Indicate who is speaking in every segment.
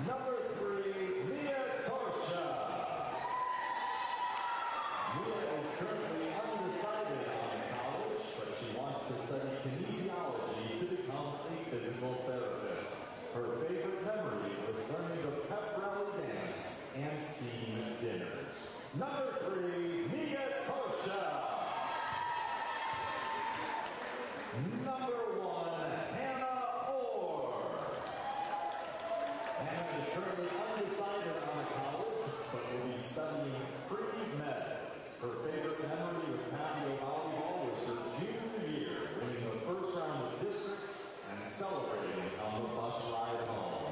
Speaker 1: Number 3, Mia Torsha. Mia is currently undecided on college, but she wants to study kinesiology to become a physical therapist. Her favorite memory was learning the pep rally dance and team dinners. Number 3, Mia Torsha. Number 1, Hannah Orr. Hannah is currently undecided on college, but will be studying pre-med. Her favorite memory with Papillion La Vista was her junior year, winning the first round of districts and celebrating on the bus ride home.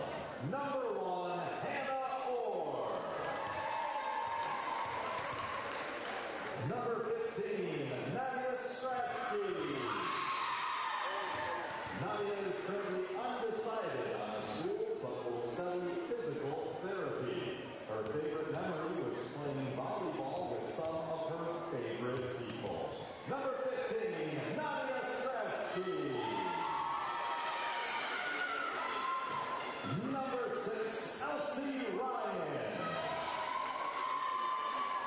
Speaker 1: Number 1, Hannah Orr. Number 15, Nadia Stratsky. Nadia is currently undecided on a school, but will study physical therapy. Her favorite memory was playing volleyball with some of her favorite people. Number 15, Nadia Stratsky. Number 6, Elsie Ryan.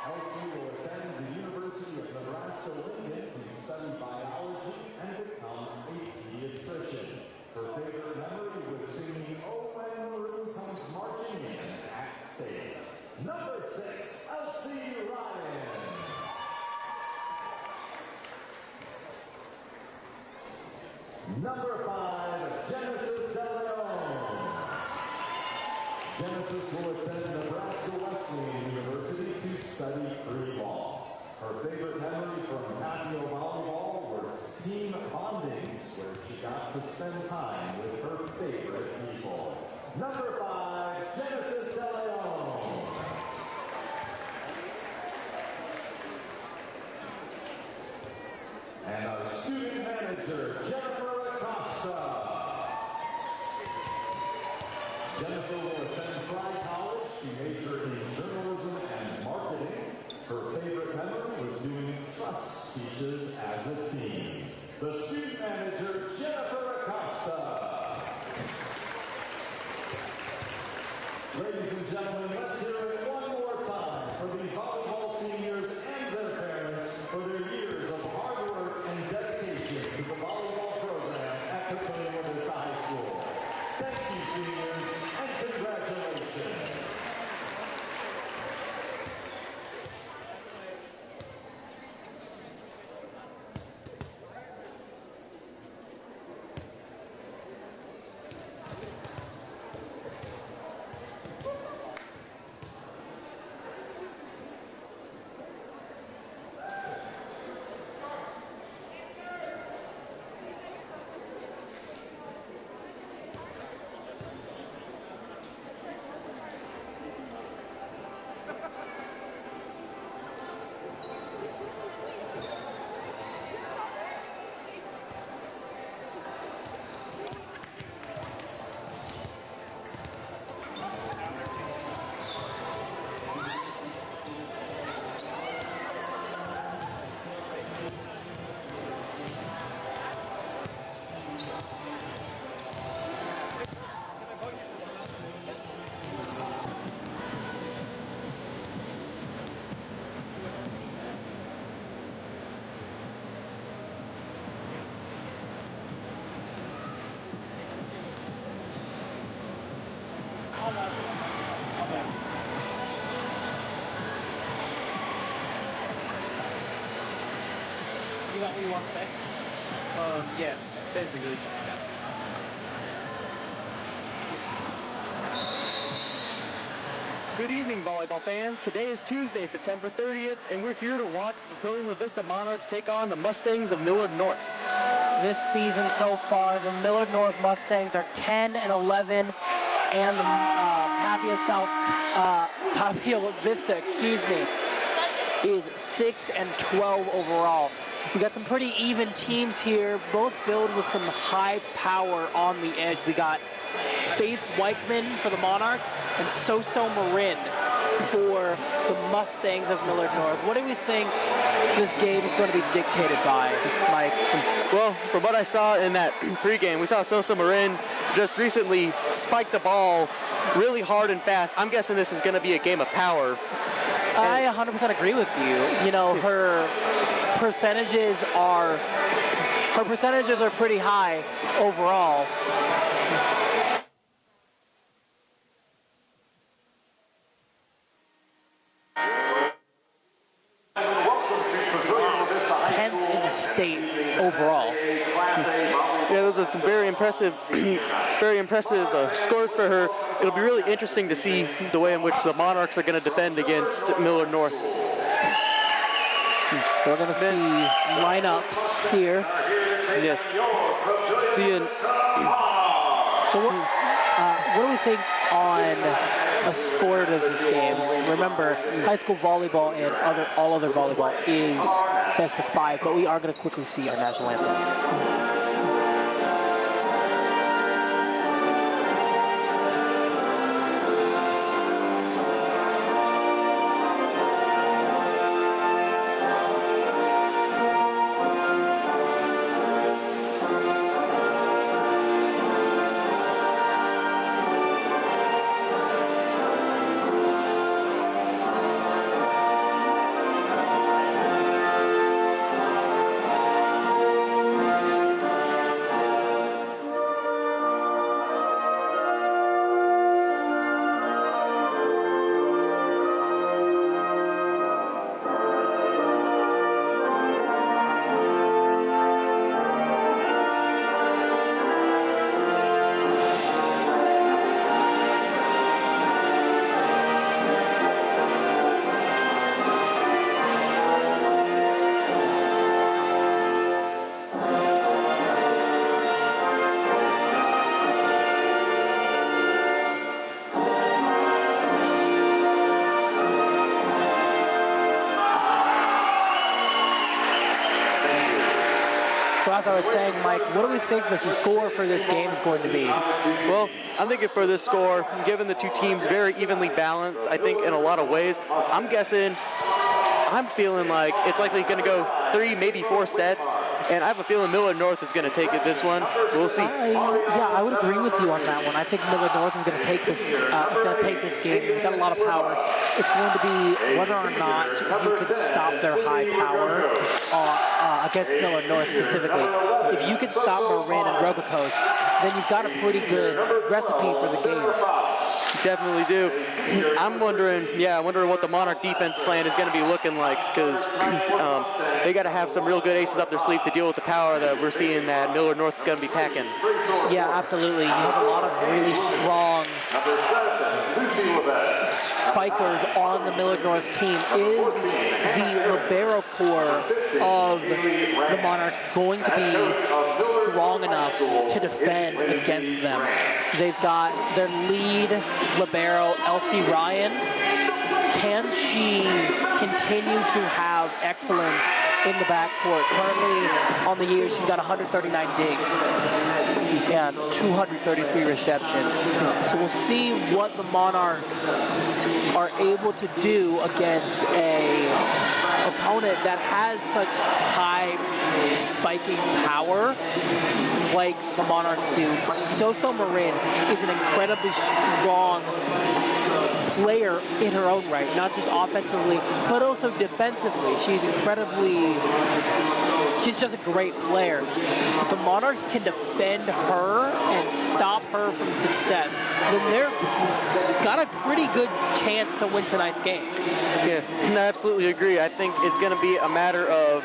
Speaker 1: Elsie will attend the University of Nebraska-Lincoln to study biology and become a pediatrician. Her favorite memory was singing "Oh When Maroon Comes Marching In" at state. Number 6, Elsie Ryan. Number 5, Genesis De Leon. Genesis will attend Nebraska Wesleyan University to study pre-law. Her favorite memory from Papillion volleyball were team bondings, where she got to spend time with her favorite people. Number 5, Genesis De Leon. And our student manager, Jennifer Acosta. Jennifer will attend Fry College to major in journalism and marketing. Her favorite memory was doing trust speeches as a team. The student manager, Jennifer Acosta. Ladies and gentlemen, let's hear it one more time for these volleyball seniors and their parents for their years of hard work and dedication to the volleyball program at Papillion La Vista High School. Thank you, seniors, and congratulations.
Speaker 2: You got what you want to say? Yeah, basically. Good evening, volleyball fans. Today is Tuesday, September 30th, and we're here to watch the Papillion La Vista Monarchs take on the Mustangs of Millard North.
Speaker 3: This season so far, the Millard North Mustangs are 10-11, and the Papillion La Vista, is 6-12 overall. We got some pretty even teams here, both filled with some high power on the edge. We got Faith Weichman for the Monarchs and So-So Marin for the Mustangs of Millard North. What do we think this game is going to be dictated by, Mike?
Speaker 4: Well, from what I saw in that pregame, we saw So-So Marin just recently spiked a ball really hard and fast. I'm guessing this is going to be a game of power.
Speaker 3: I 100% agree with you. You know, her percentages are pretty high overall. State overall.
Speaker 4: Yeah, those are some very impressive scores for her. It'll be really interesting to see the way in which the Monarchs are going to defend against Millard North.
Speaker 3: So we're going to see lineups here.
Speaker 4: Yes.
Speaker 3: So what do we think on a score to this game? Remember, high school volleyball and all other volleyball is best of 5, but we are going to quickly see our national anthem. So as I was saying, Mike, what do we think the score for this game is going to be?
Speaker 4: Well, I'm thinking for this score, given the two teams very evenly balanced, I think in a lot of ways, I'm feeling like it's likely going to go 3, maybe 4 sets, and I have a feeling Millard North is going to take it this one. We'll see.
Speaker 3: Yeah, I would agree with you on that one. I think Millard North is going to take this. Game. They've got a lot of power. It's going to be whether or not you could stop their high power against Millard North specifically. If you could stop Marin and Rogakos, then you've got a pretty good recipe for the game.
Speaker 4: Definitely do. I'm wondering what the Monarch defense plan is going to be looking like, because they got to have some real good aces up their sleeve to deal with the power that we're seeing that Millard North is going to be packing.
Speaker 3: Yeah, absolutely. You have a lot of really strong spikers on the Millard North team. Is the libero core of the Monarchs going to be strong enough to defend against them? They've got their lead libero, Elsie Ryan. Can she continue to have excellence in the backcourt? Currently on the year, she's got 139 digs and 233 receptions. So we'll see what the Monarchs are able to do against a opponent that has such high spiking power like the Monarchs do. So Marin is an incredibly strong player in her own right, not just offensively, but also defensively. She's just a great player. If the Monarchs can defend her and stop her from success, then they've got a pretty good chance to win tonight's game.
Speaker 4: Yeah, I absolutely agree. I think it's going to be a matter of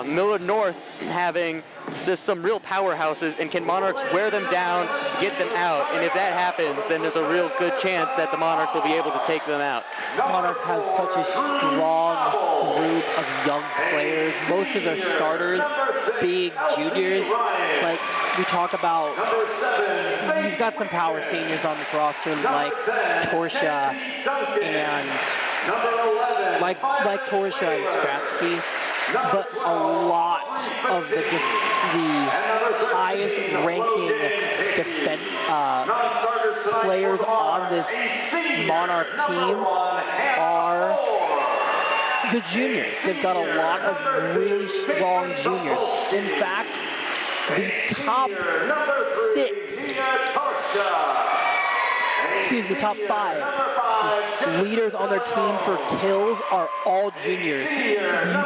Speaker 4: Millard North having just some real powerhouses, and can Monarchs wear them down, get them out, and if that happens, then there's a real good chance that the Monarchs will be able to take them out.
Speaker 3: Monarchs has such a strong group of young players, most of their starters being juniors. Like we talk about, you've got some power seniors on this roster like Torsha and like Torsha and Skratsky. But a lot of the highest ranking players on this Monarch team are the juniors. They've got a lot of really strong juniors. In fact, the top 6 top 5 leaders on their team for kills are all juniors. You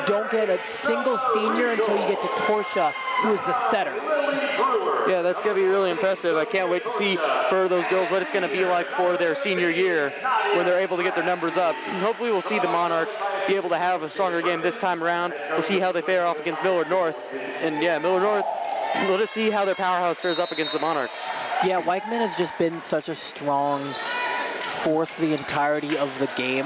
Speaker 3: don't get a single senior until you get to Torsha, who is the setter.
Speaker 4: Yeah, that's going to be really impressive. I can't wait to see for those girls what it's going to be like for their senior year when they're able to get their numbers up. And hopefully we'll see the Monarchs be able to have a stronger game this time around. We'll see how they fare off against Millard North. And yeah, Millard North, we'll just see how their powerhouse fares up against the Monarchs.
Speaker 3: Yeah, Weichman has just been such a strong force the entirety of the game,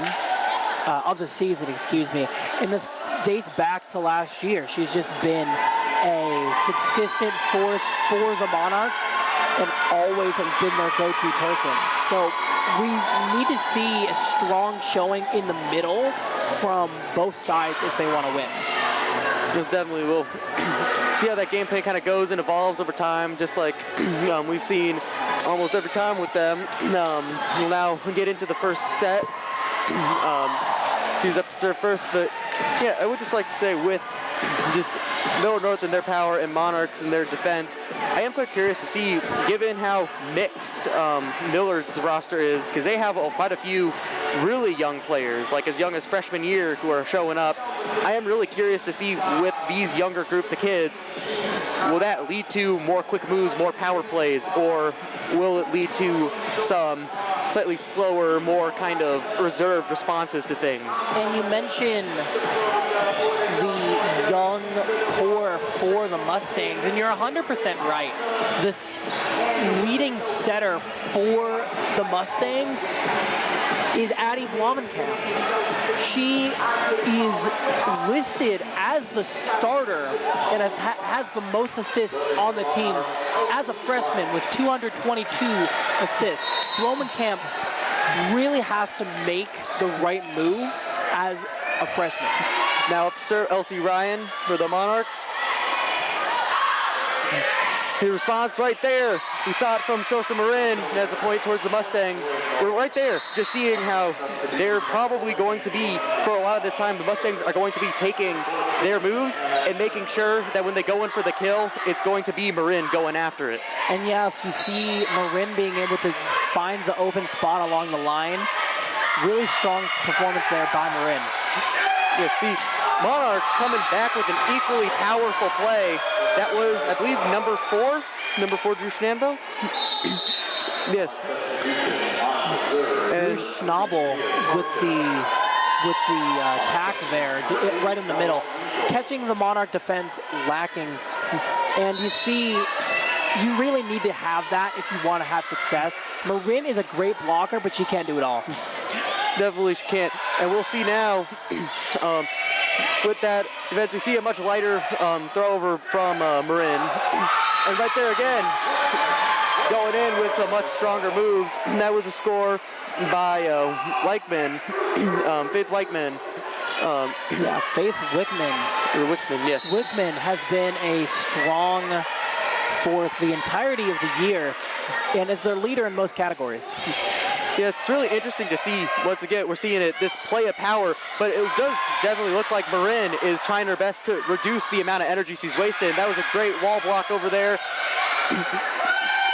Speaker 3: of the season, excuse me. And this dates back to last year. She's just been a consistent force for the Monarchs and always has been their go-to person. So we need to see a strong showing in the middle from both sides if they want to win.
Speaker 4: This definitely will. See how that game plan kind of goes and evolves over time, just like we've seen almost every time with them. We'll now get into the first set. She was up to serve first, but yeah, I would just like to say with just Millard North and their power and Monarchs and their defense, I am quite curious to see, given how mixed Millard's roster is, because they have quite a few really young players, like as young as freshman year, who are showing up. I am really curious to see with these younger groups of kids, will that lead to more quick moves, more power plays, or will it lead to some slightly slower, more kind of reserved responses to things?
Speaker 3: And you mentioned the young core for the Mustangs, and you're 100% right. This leading setter for the Mustangs is Addie Blommenkamp. She is listed as the starter and has the most assists on the team as a freshman with 222 assists. Blommenkamp really has to make the right move as a freshman.
Speaker 4: Now up to serve Elsie Ryan for the Monarchs. His response right there. We saw it from Sosa Marin as a point towards the Mustangs. We're right there, just seeing how they're probably going to be, for a lot of this time, the Mustangs are going to be taking their moves and making sure that when they go in for the kill, it's going to be Marin going after it.
Speaker 3: And yes, you see Marin being able to find the open spot along the line. Really strong performance there by Marin.
Speaker 4: Yeah, see, Monarchs coming back with an equally powerful play. That was, I believe, number 4 Drew Schnabel. Yes.
Speaker 3: And Drew Schnabel with the attack there, right in the middle, catching the Monarch defense lacking. And you see, you really need to have that if you want to have success. Marin is a great blocker, but she can't do it all.
Speaker 4: Definitely she can't. And we'll see now, with that event, we see a much lighter throw over from Marin. And right there again, going in with some much stronger moves. And that was a score by Weichman, Faith Weichman.
Speaker 3: Yeah, Faith Wickman.
Speaker 4: Wickman, yes.
Speaker 3: Wickman has been a strong force the entirety of the year and is their leader in most categories.
Speaker 4: Yeah, it's really interesting to see, once again, we're seeing it, this play of power, but it does definitely look like Marin is trying her best to reduce the amount of energy she's wasted. That was a great wall block over there.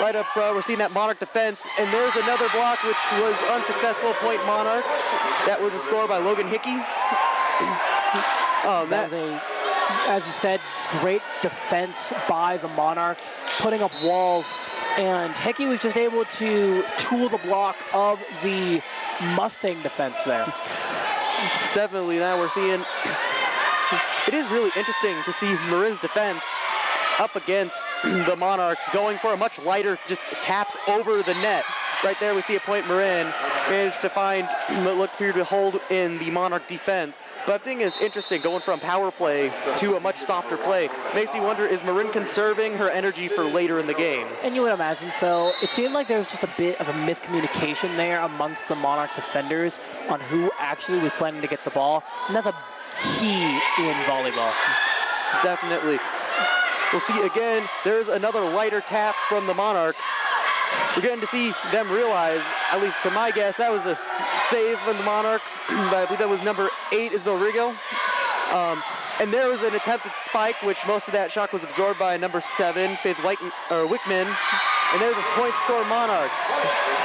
Speaker 4: Right up front, we're seeing that Monarch defense, and there's another block which was unsuccessful, point Monarchs. That was a score by Logan Hickey.
Speaker 3: That was a, as you said, great defense by the Monarchs, putting up walls. And Hickey was just able to tool the block of the Mustang defense there.
Speaker 4: Definitely, now we're seeing, it is really interesting to see Marin's defense up against the Monarchs, going for a much lighter, just taps over the net. Right there we see a point Marin managed to find what looked here to hold in the Monarch defense. But I think it's interesting going from power play to a much softer play. Makes me wonder, is Marin conserving her energy for later in the game?
Speaker 3: And you would imagine so. It seemed like there was just a bit of a miscommunication there amongst the Monarch defenders on who actually was planning to get the ball. And that's a key in volleyball.
Speaker 4: Definitely. We'll see again, there's another lighter tap from the Monarchs. We're getting to see them realize, at least to my guess, that was a save from the Monarchs, but I believe that was number 8, Isabel Rigo. And there was an attempted spike, which most of that shot was absorbed by number 7, Faith Wickman. And there's a point score, Monarchs.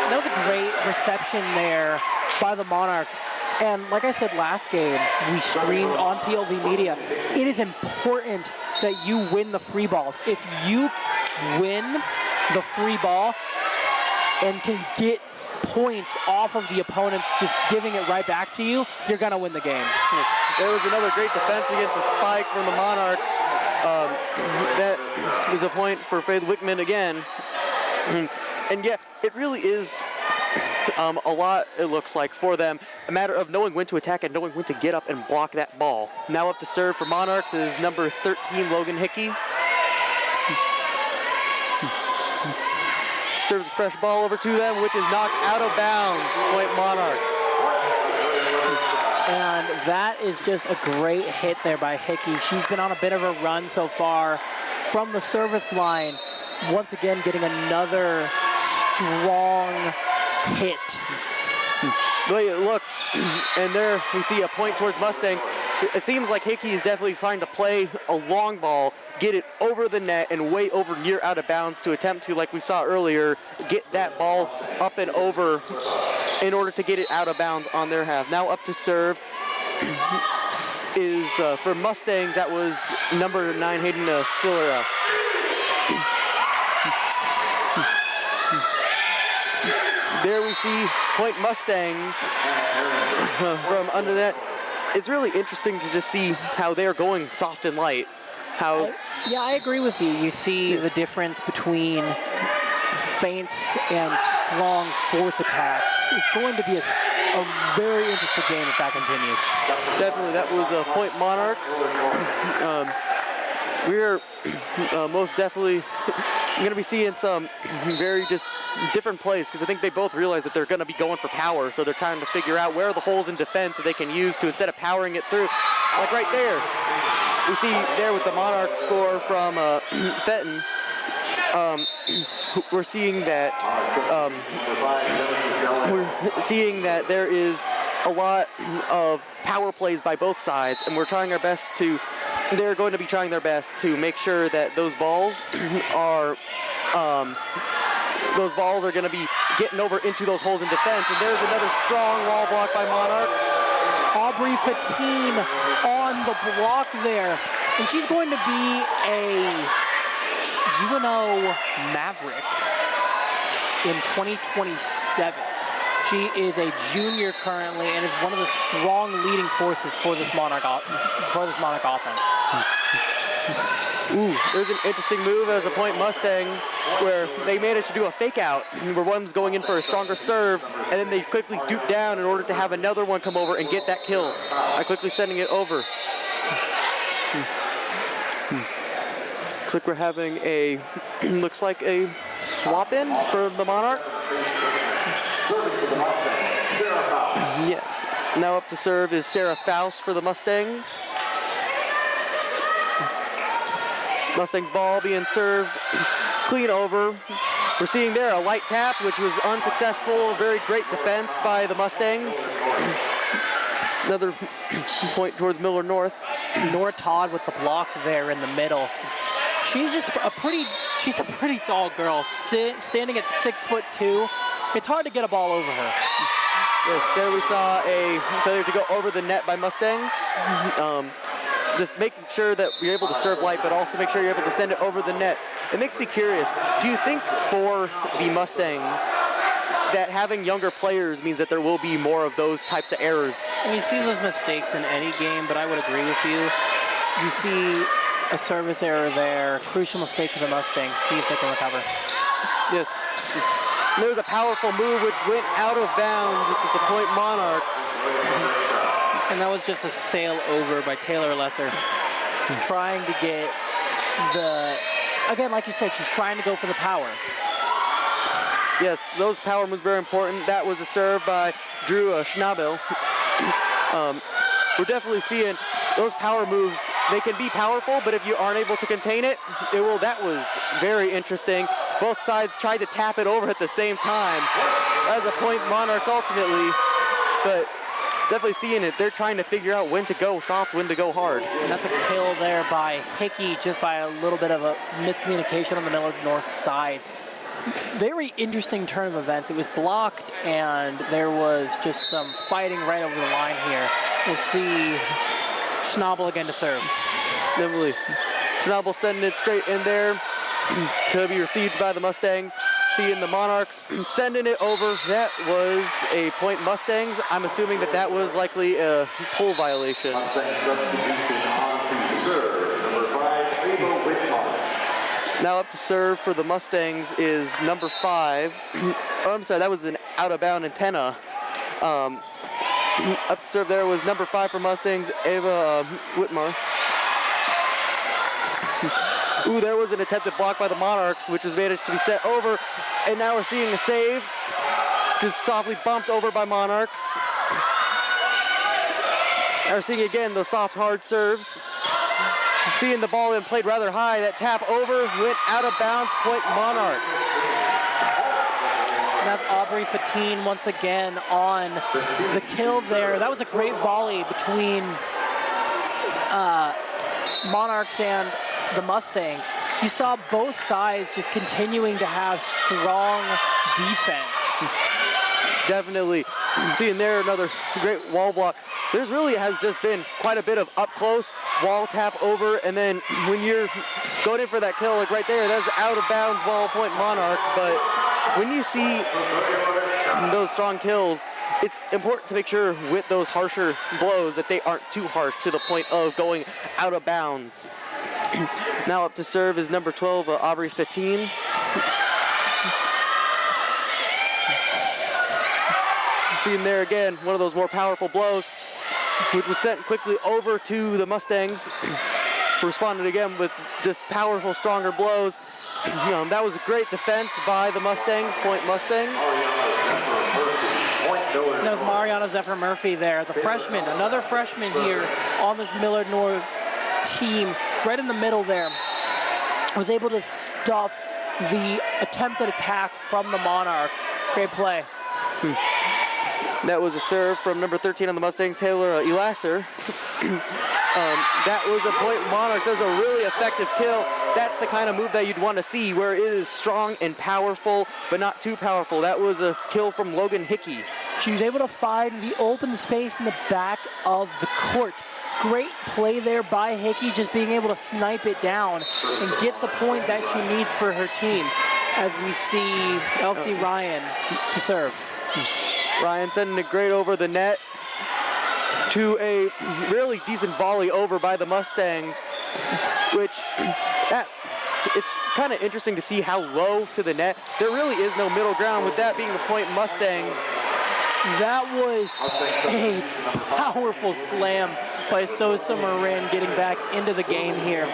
Speaker 3: That was a great reception there by the Monarchs. And like I said last game, we streamed on PLV Media. It is important that you win the free balls. If you win the free ball and can get points off of the opponents just giving it right back to you, you're going to win the game.
Speaker 4: There was another great defense against a spike from the Monarchs. That was a point for Faith Wickman again. And yeah, it really is a lot, it looks like, for them. A matter of knowing when to attack and knowing when to get up and block that ball. Now up to serve for Monarchs is number 13, Logan Hickey. Serves a fresh ball over to them, which is knocked out of bounds. Point Monarchs.
Speaker 3: And that is just a great hit there by Hickey. She's been on a bit of a run so far from the service line. Once again, getting another strong hit.
Speaker 4: The way it looked, and there we see a point towards Mustangs. It seems like Hickey is definitely trying to play a long ball, get it over the net and way over near out of bounds to attempt to, like we saw earlier, get that ball up and over in order to get it out of bounds on their half. Now up to serve is for Mustangs, that was number 9, Hayden Sillera. There we see point Mustangs from under that. It's really interesting to just see how they're going soft and light.
Speaker 3: Yeah, I agree with you. You see the difference between feints and strong force attacks. It's going to be a very interesting game if that continues.
Speaker 4: Definitely, that was a point Monarch. We're most definitely going to be seeing some very just different plays, because I think they both realize that they're going to be going for power, so they're trying to figure out where are the holes in defense that they can use to, instead of powering it through, like right there. We see there with the Monarch score from Fenton, we're seeing that there is a lot of power plays by both sides, and we're trying our best to. They're going to be trying their best to make sure that those balls are going to be getting over into those holes in defense. And there's another strong wall block by Monarchs.
Speaker 3: Aubrey Fatine on the block there. And she's going to be a UNO Maverick in 2027. She is a junior currently and is one of the strong leading forces for this Monarch offense.
Speaker 4: Ooh, there's an interesting move as a point Mustangs where they managed to do a fake out where one's going in for a stronger serve and then they quickly dupe down in order to have another one come over and get that kill by quickly sending it over. Looks like we're having a, looks like a swap in for the Monarch. Yes. Now up to serve is Sarah Faust for the Mustangs. Mustangs ball being served clean over. We're seeing there a light tap, which was unsuccessful. Very great defense by the Mustangs. Another point towards Millard North.
Speaker 3: Nora Todd with the block there in the middle. She's just she's a pretty tall girl, standing at 6'2". It's hard to get a ball over her.
Speaker 4: Yes, there we saw a failure to go over the net by Mustangs. Just making sure that you're able to serve light, but also make sure you're able to send it over the net. It makes me curious, do you think for the Mustangs that having younger players means that there will be more of those types of errors?
Speaker 3: And you see those mistakes in any game, but I would agree with you. You see a service error there, crucial mistake for the Mustangs. See if they can recover.
Speaker 4: Yeah. There was a powerful move which went out of bounds. It's a point Monarchs.
Speaker 3: And that was just a sail over by Taylor Lesser. Trying to get again, like you said, she's trying to go for the power.
Speaker 4: Yes, those power moves very important. That was a serve by Drew Schnabel. We're definitely seeing those power moves. They can be powerful, but if you aren't able to contain it, that was very interesting. Both sides tried to tap it over at the same time. That was a point Monarchs ultimately, but definitely seeing it. They're trying to figure out when to go soft, when to go hard.
Speaker 3: And that's a kill there by Hickey, just by a little bit of a miscommunication on the Millard North side. Very interesting turn of events. It was blocked, and there was just some fighting right over the line here. We'll see Schnabel again to serve.
Speaker 4: Definitely. Schnabel sending it straight in there to be received by the Mustangs. Seeing the Monarchs sending it over. That was a point Mustangs. I'm assuming that that was likely a pull violation. Now up to serve for the Mustangs is number 5. Oh, I'm sorry, that was an out-of-bound antenna. Up to serve there was number 5 for Mustangs, Ava Whitmar. Ooh, there was an attempted block by the Monarchs, which was managed to be set over. And now we're seeing a save. Just softly bumped over by Monarchs. Now we're seeing again those soft, hard serves. Seeing the ball then played rather high. That tap over went out of bounds, point Monarchs.
Speaker 3: That's Aubrey Fatine once again on the kill there. That was a great volley between Monarchs and the Mustangs. You saw both sides just continuing to have strong defense.
Speaker 4: Definitely. Seeing there another great wall block. There's really has just been quite a bit of up close, wall tap over, and then when you're going in for that kill, like right there, that's out of bounds, ball point Monarch. But when you see those strong kills, it's important to make sure with those harsher blows that they aren't too harsh to the point of going out of bounds. Now up to serve is number 12, Aubrey Fatine. Seeing there again, one of those more powerful blows, which was sent quickly over to the Mustangs. Responded again with just powerful, stronger blows. That was a great defense by the Mustangs, point Mustang.
Speaker 3: That was Mariana Zephyr Murphy there, the freshman, another freshman here on this Millard North team, right in the middle there, was able to stuff the attempted attack from the Monarchs. Great play.
Speaker 4: That was a serve from number 13 on the Mustangs, Taylor Elasser. That was a point Monarchs. That was a really effective kill. That's the kind of move that you'd want to see, where it is strong and powerful, but not too powerful. That was a kill from Logan Hickey.
Speaker 3: She was able to find the open space in the back of the court. Great play there by Hickey, just being able to snipe it down and get the point that she needs for her team. As we see Elsie Ryan to serve.
Speaker 4: Ryan sending it great over the net to a really decent volley over by the Mustangs, which it's kind of interesting to see how low to the net. There really is no middle ground, with that being the point Mustangs.
Speaker 3: That was a powerful slam by Sosa Marin getting back into the game here.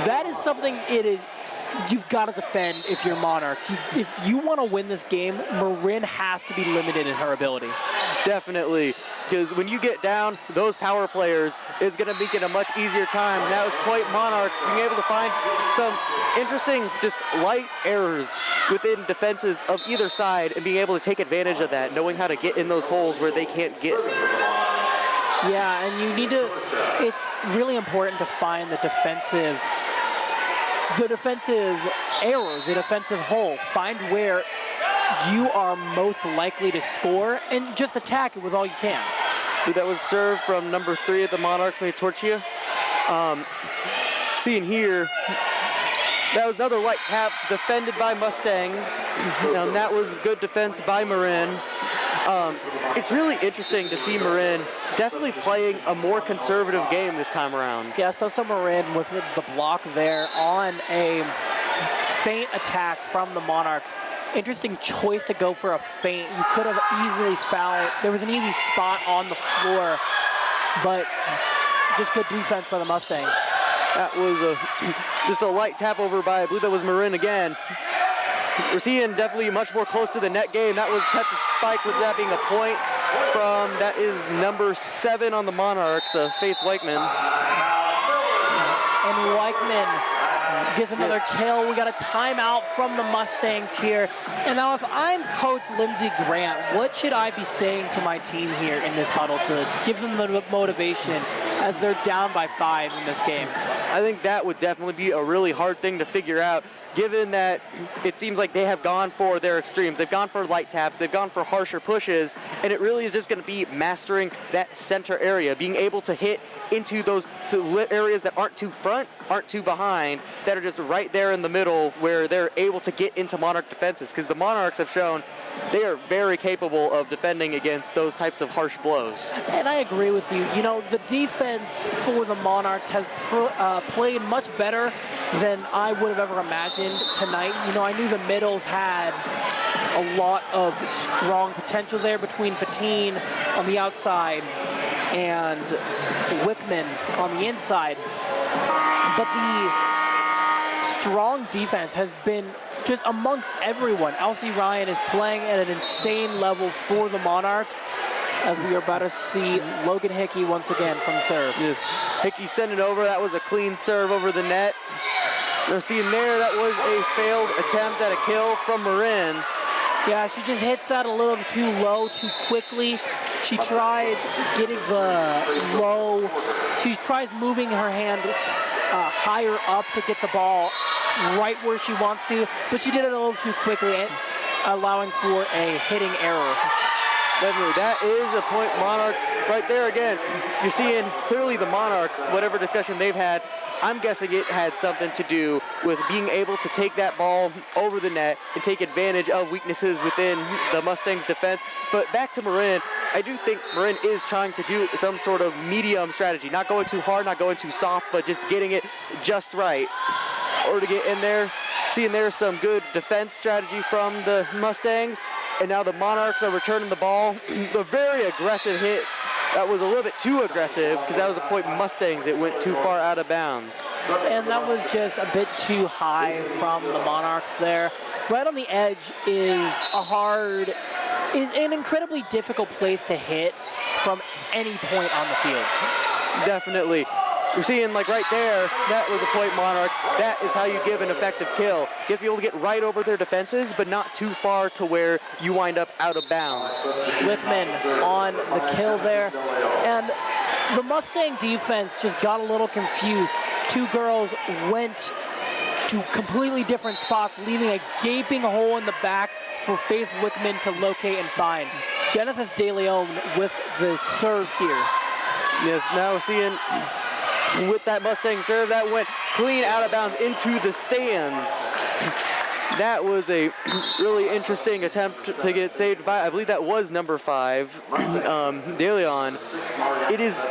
Speaker 3: That is something you've got to defend if you're Monarchs. If you want to win this game, Marin has to be limited in her ability.
Speaker 4: Definitely, because when you get down, those power players is going to make it a much easier time. That was point Monarchs being able to find some interesting, just light errors within defenses of either side and being able to take advantage of that, knowing how to get in those holes where they can't get.
Speaker 3: Yeah, and you need to, it's really important to find the defensive error, the defensive hole. Find where you are most likely to score and just attack it with all you can.
Speaker 4: That was served from number 3 at the Monarchs, May Torchia. Seeing here, that was another light tap defended by Mustangs, and that was good defense by Marin. It's really interesting to see Marin definitely playing a more conservative game this time around.
Speaker 3: Yeah, Sosa Marin with the block there on a feint attack from the Monarchs. Interesting choice to go for a feint. You could have easily fouled. There was an easy spot on the floor, but just good defense by the Mustangs.
Speaker 4: That was just a light tap over by, I believe that was Marin again. We're seeing definitely much more close to the net game. That was attempted spike, with that being a point from, that is number 7 on the Monarchs, Faith Weichman.
Speaker 3: And Weichman Gets another kill. We got a timeout from the Mustangs here. And now if I'm Coach Lindsey Grant, what should I be saying to my team here in this huddle to give them the motivation as they're down by 5 in this game?
Speaker 4: I think that would definitely be a really hard thing to figure out, given that it seems like they have gone for their extremes. They've gone for light taps, they've gone for harsher pushes, and it really is just going to be mastering that center area, being able to hit into those areas that aren't too front, aren't too behind, that are just right there in the middle where they're able to get into Monarch defenses, because the Monarchs have shown they are very capable of defending against those types of harsh blows.
Speaker 3: And I agree with you. You know, the defense for the Monarchs has played much better than I would have ever imagined tonight. You know, I knew the middles had a lot of strong potential there between Fatine on the outside and Wickman on the inside. But the strong defense has been just amongst everyone. Elsie Ryan is playing at an insane level for the Monarchs, as we are about to see Logan Hickey once again from serve.
Speaker 4: Yes, Hickey sent it over. That was a clean serve over the net. We're seeing there that was a failed attempt at a kill from Marin.
Speaker 3: Yeah, she just hits that a little too low, too quickly. She tries getting the low. She tries moving her hand higher up to get the ball right where she wants to, but she did it a little too quickly, allowing for a hitting error.
Speaker 4: Definitely, that is a point Monarch right there again. You're seeing clearly the Monarchs, whatever discussion they've had, I'm guessing it had something to do with being able to take that ball over the net and take advantage of weaknesses within the Mustangs defense. But back to Marin, I do think Marin is trying to do some sort of medium strategy, not going too hard, not going too soft, but just getting it just right. Or to get in there, seeing there's some good defense strategy from the Mustangs, and now the Monarchs are returning the ball. A very aggressive hit. That was a little bit too aggressive because that was a point Mustangs. It went too far out of bounds.
Speaker 3: And that was just a bit too high from the Monarchs there. Right on the edge is an incredibly difficult place to hit from any point on the field.
Speaker 4: Definitely. We're seeing like right there, that was a point Monarch. That is how you give an effective kill. You have to be able to get right over their defenses, but not too far to where you wind up out of bounds.
Speaker 3: Wickman on the kill there. And the Mustang defense just got a little confused. Two girls went to completely different spots, leaving a gaping hole in the back for Faith Wickman to locate and find. Genesis De Leon with the serve here.
Speaker 4: Yes, now we're seeing with that Mustang serve, that went clean out of bounds into the stands. That was a really interesting attempt to get saved by, I believe that was number 5, De Leon. It is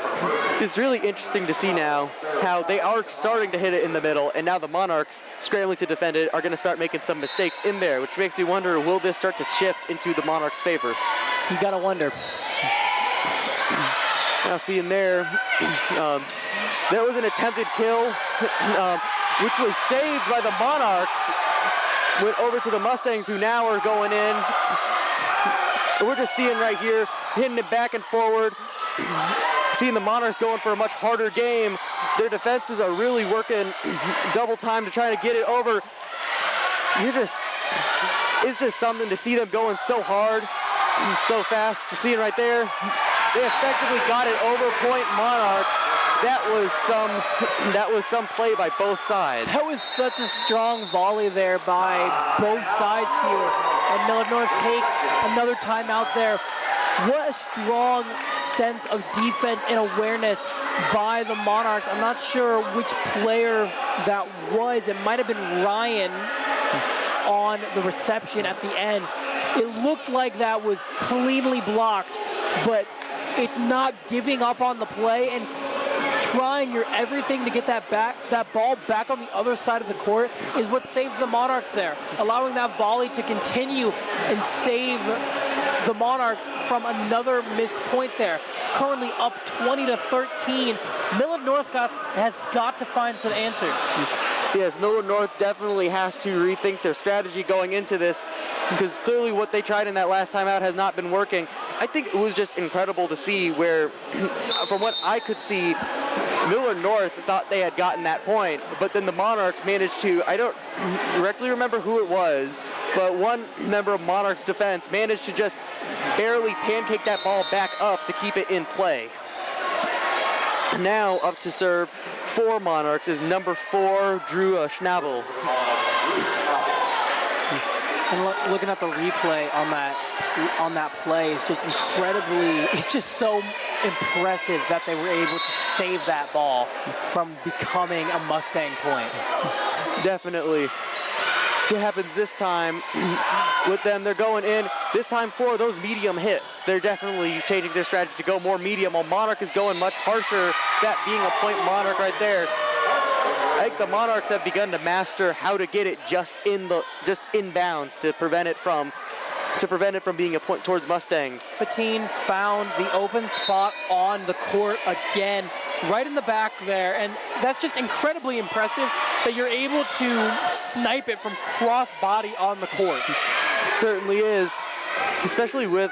Speaker 4: really interesting to see now how they are starting to hit it in the middle, and now the Monarchs, scrambling to defend it, are going to start making some mistakes in there, which makes me wonder, will this start to shift into the Monarchs' favor?
Speaker 3: You got to wonder.
Speaker 4: Now seeing there, there was an attempted kill, which was saved by the Monarchs. Went over to the Mustangs, who now are going in. We're just seeing right here, hitting it back and forward. Seeing the Monarchs going for a much harder game. Their defenses are really working double time to try to get it over. It's just something to see them going so hard, so fast. You're seeing right there, they effectively got it over point Monarchs. That was some play by both sides.
Speaker 3: That was such a strong volley there by both sides here. And Millard North takes another timeout there. What a strong sense of defense and awareness by the Monarchs. I'm not sure which player that was. It might have been Ryan on the reception at the end. It looked like that was cleanly blocked, but it's not giving up on the play and trying your everything to get that ball back on the other side of the court is what saved the Monarchs there, allowing that volley to continue and save the Monarchs from another missed point there. Currently up 20-13. Millard North has got to find some answers.
Speaker 4: Yes, Millard North definitely has to rethink their strategy going into this, because clearly what they tried in that last time out has not been working. I think it was just incredible to see where, from what I could see, Millard North thought they had gotten that point, but then the Monarchs managed to, I don't directly remember who it was, but one member of Monarchs defense managed to just barely pancake that ball back up to keep it in play. Now up to serve for Monarchs is number 4, Drew Schnabel.
Speaker 3: And looking at the replay on that play is just incredibly, it's just so impressive that they were able to save that ball from becoming a Mustang point.
Speaker 4: Definitely. See what happens this time with them. They're going in this time for those medium hits. They're definitely changing their strategy to go more medium, while Monarch is going much harsher, that being a point Monarch right there. I think the Monarchs have begun to master how to get it just inbounds to prevent it from being a point towards Mustangs.
Speaker 3: Fatine found the open spot on the court again, right in the back there, and that's just incredibly impressive that you're able to snipe it from cross body on the court.
Speaker 4: Certainly is, especially with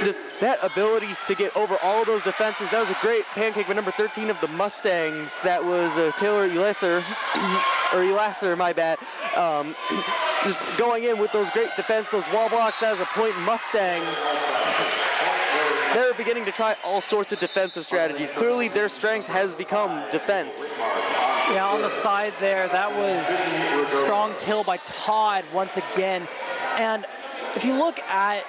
Speaker 4: just that ability to get over all of those defenses. That was a great pancake by number 13 of the Mustangs. That was Taylor Elasser, my bad. Just going in with those great defense, those wall blocks. That was a point Mustangs. They're beginning to try all sorts of defensive strategies. Clearly their strength has become defense.
Speaker 3: Yeah, on the side there, that was strong kill by Todd once again. And if you look at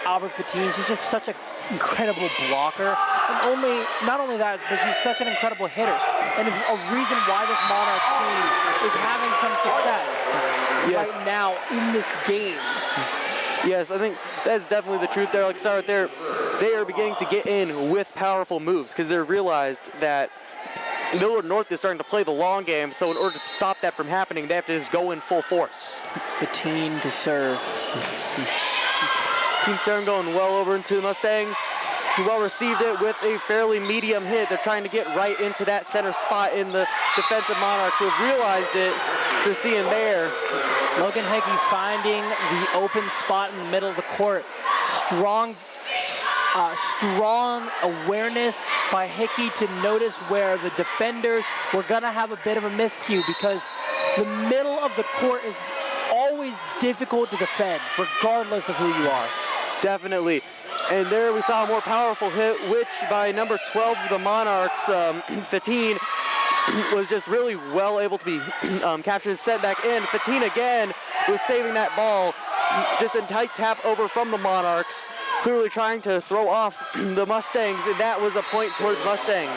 Speaker 3: Albert Fatine, she's just such an incredible blocker. And not only that, but she's such an incredible hitter. And it's a reason why this Monarch team is having some success right now in this game.
Speaker 4: Yes, I think that's definitely the truth there. Like I saw right there, they are beginning to get in with powerful moves because they've realized that Millard North is starting to play the long game, so in order to stop that from happening, they have to just go in full force.
Speaker 3: Fatine to serve.
Speaker 4: Fatine serve going well over into the Mustangs, who well received it with a fairly medium hit. They're trying to get right into that center spot in the defensive Monarchs, who have realized it. They're seeing there.
Speaker 3: Logan Hickey finding the open spot in the middle of the court. Strong awareness by Hickey to notice where the defenders were gonna have a bit of a miscue, because the middle of the court is always difficult to defend, regardless of who you are.
Speaker 4: Definitely. And there we saw a more powerful hit, which by number 12 of the Monarchs, Fatine, was just really well able to be captured, set back in. Fatine again was saving that ball. Just a tight tap over from the Monarchs, clearly trying to throw off the Mustangs, and that was a point towards Mustangs.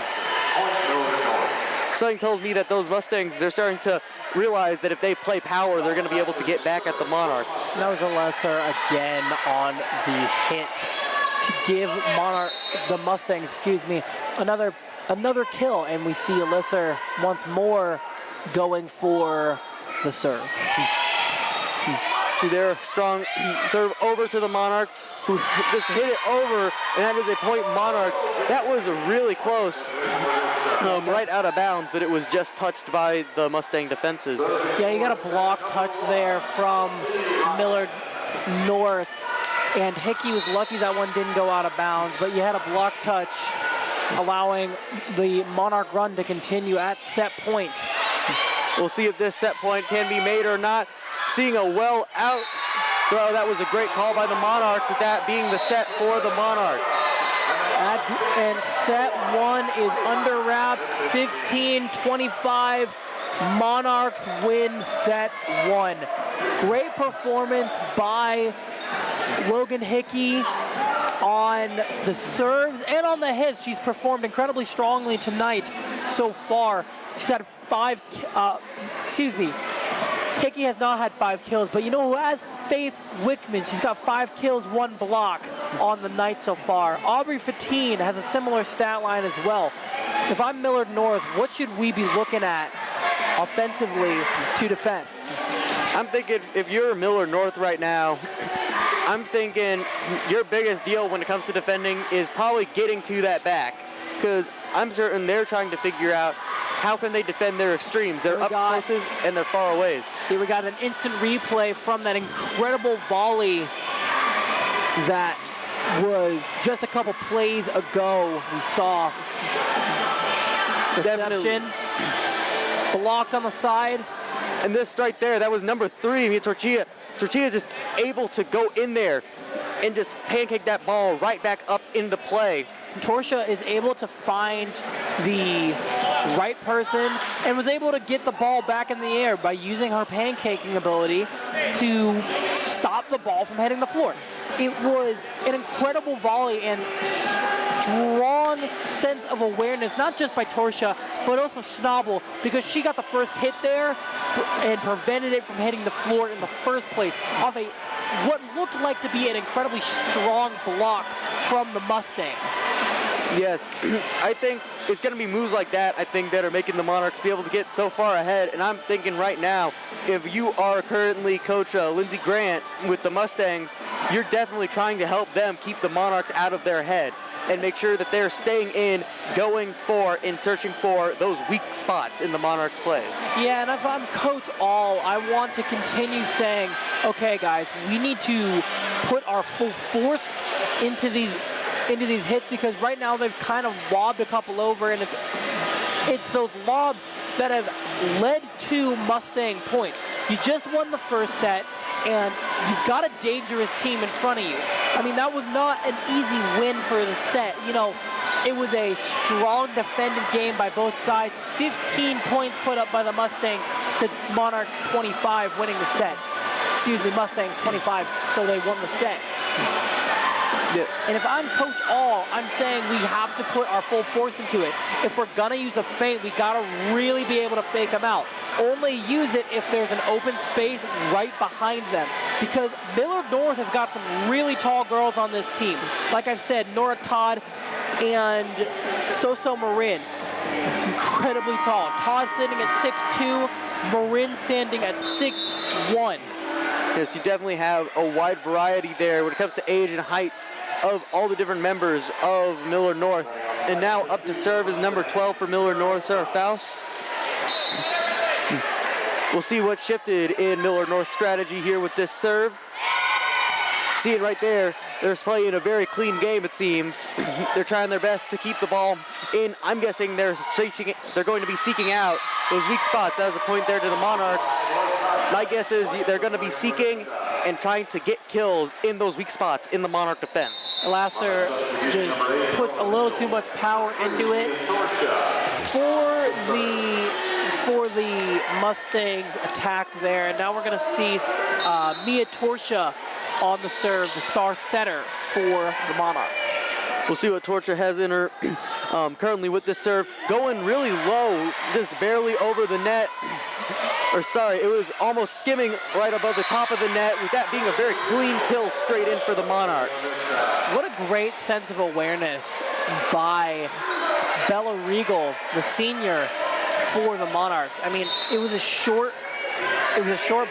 Speaker 4: Something tells me that those Mustangs, they're starting to realize that if they play power, they're going to be able to get back at the Monarchs.
Speaker 3: That was a lesser again on the hit to give the Mustangs, another kill, and we see Alyssa once more going for the serve.
Speaker 4: Their strong serve over to the Monarchs, who just hit it over, and that is a point Monarchs. That was really close, right out of bounds, but it was just touched by the Mustang defenses.
Speaker 3: Yeah, you got a block touch there from Millard North, and Hickey was lucky that one didn't go out of bounds, but you had a block touch allowing the Monarch run to continue at set point.
Speaker 4: We'll see if this set point can be made or not. Seeing a well out throw, that was a great call by the Monarchs, with that being the set for the Monarchs.
Speaker 3: And set one is under wraps, 15-25. Monarchs win set one. Great performance by Logan Hickey on the serves and on the hits. She's performed incredibly strongly tonight so far. She's had Hickey has not had 5 kills, but you know who has? Faith Wickman. She's got 5 kills, 1 block on the night so far. Aubrey Fatine has a similar stat line as well. If I'm Millard North, what should we be looking at offensively to defend?
Speaker 4: I'm thinking if you're Millard North right now, I'm thinking your biggest deal when it comes to defending is probably getting to that back, because I'm certain they're trying to figure out how can they defend their extremes, their up closes and their far aways.
Speaker 3: Here we got an instant replay from that incredible volley that was just a couple plays ago. We saw reception, blocked on the side.
Speaker 4: And this right there, that was number 3. I mean, Torchia just able to go in there and just pancake that ball right back up into play.
Speaker 3: Torchia is able to find the right person and was able to get the ball back in the air by using her pancaking ability to stop the ball from hitting the floor. It was an incredible volley and strong sense of awareness, not just by Torchia, but also Schnabel, because she got the first hit there and prevented it from hitting the floor in the first place off a what looked like to be an incredibly strong block from the Mustangs.
Speaker 4: Yes, I think it's going to be moves like that, I think, that are making the Monarchs be able to get so far ahead. And I'm thinking right now, if you are currently Coach Lindsey Grant with the Mustangs, you're definitely trying to help them keep the Monarchs out of their head and make sure that they're staying in, going for, and searching for those weak spots in the Monarchs' plays.
Speaker 3: Yeah, and if I'm Coach All, I want to continue saying, okay, guys, we need to put our full force into these hits, because right now they've kind of lobbed a couple over, and it's those lobs that have led to Mustang points. You just won the first set, and you've got a dangerous team in front of you. I mean, that was not an easy win for the set. You know, it was a strong defended game by both sides. 15 points put up by the Mustangs to Monarchs 25, winning the set. Excuse me, Mustangs 25, so they won the set.
Speaker 4: Yeah.
Speaker 3: And if I'm Coach All, I'm saying we have to put our full force into it. If we're gonna use a feint, we gotta really be able to fake them out. Only use it if there's an open space right behind them, because Millard North has got some really tall girls on this team. Like I've said, Nora Todd and Soso Marin, incredibly tall. Todd sitting at 6'2", Marin standing at 6'1".
Speaker 4: Yes, you definitely have a wide variety there when it comes to age and height of all the different members of Millard North. And now up to serve is number 12 for Millard North, Sarah Faust. We'll see what shifted in Millard North's strategy here with this serve. See it right there. They're playing a very clean game, it seems. They're trying their best to keep the ball in. I'm guessing they're going to be seeking out those weak spots. That was a point there to the Monarchs. My guess is they're going to be seeking and trying to get kills in those weak spots in the Monarch defense.
Speaker 3: Lasser just puts a little too much power into it. For the Mustangs attack there, and now we're going to see Mia Torchia on the serve, the star setter for the Monarchs.
Speaker 4: We'll see what Torchia has in her currently with this serve. Going really low, just barely over the net. Or sorry, it was almost skimming right above the top of the net, with that being a very clean kill straight in for the Monarchs.
Speaker 3: What a great sense of awareness by Bella Regal, the senior, for the Monarchs. I mean, it was a short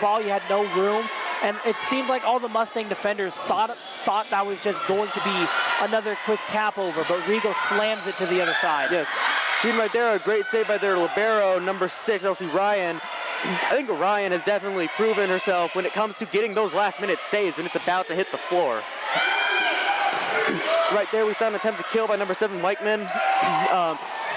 Speaker 3: ball. You had no room, and it seemed like all the Mustang defenders thought that was just going to be another quick tap over, but Regal slams it to the other side.
Speaker 4: Yeah, seen right there, a great save by their libero, number 6, Elsie Ryan. I think Ryan has definitely proven herself when it comes to getting those last-minute saves when it's about to hit the floor. Right there, we saw an attempt to kill by number 7, Weichman.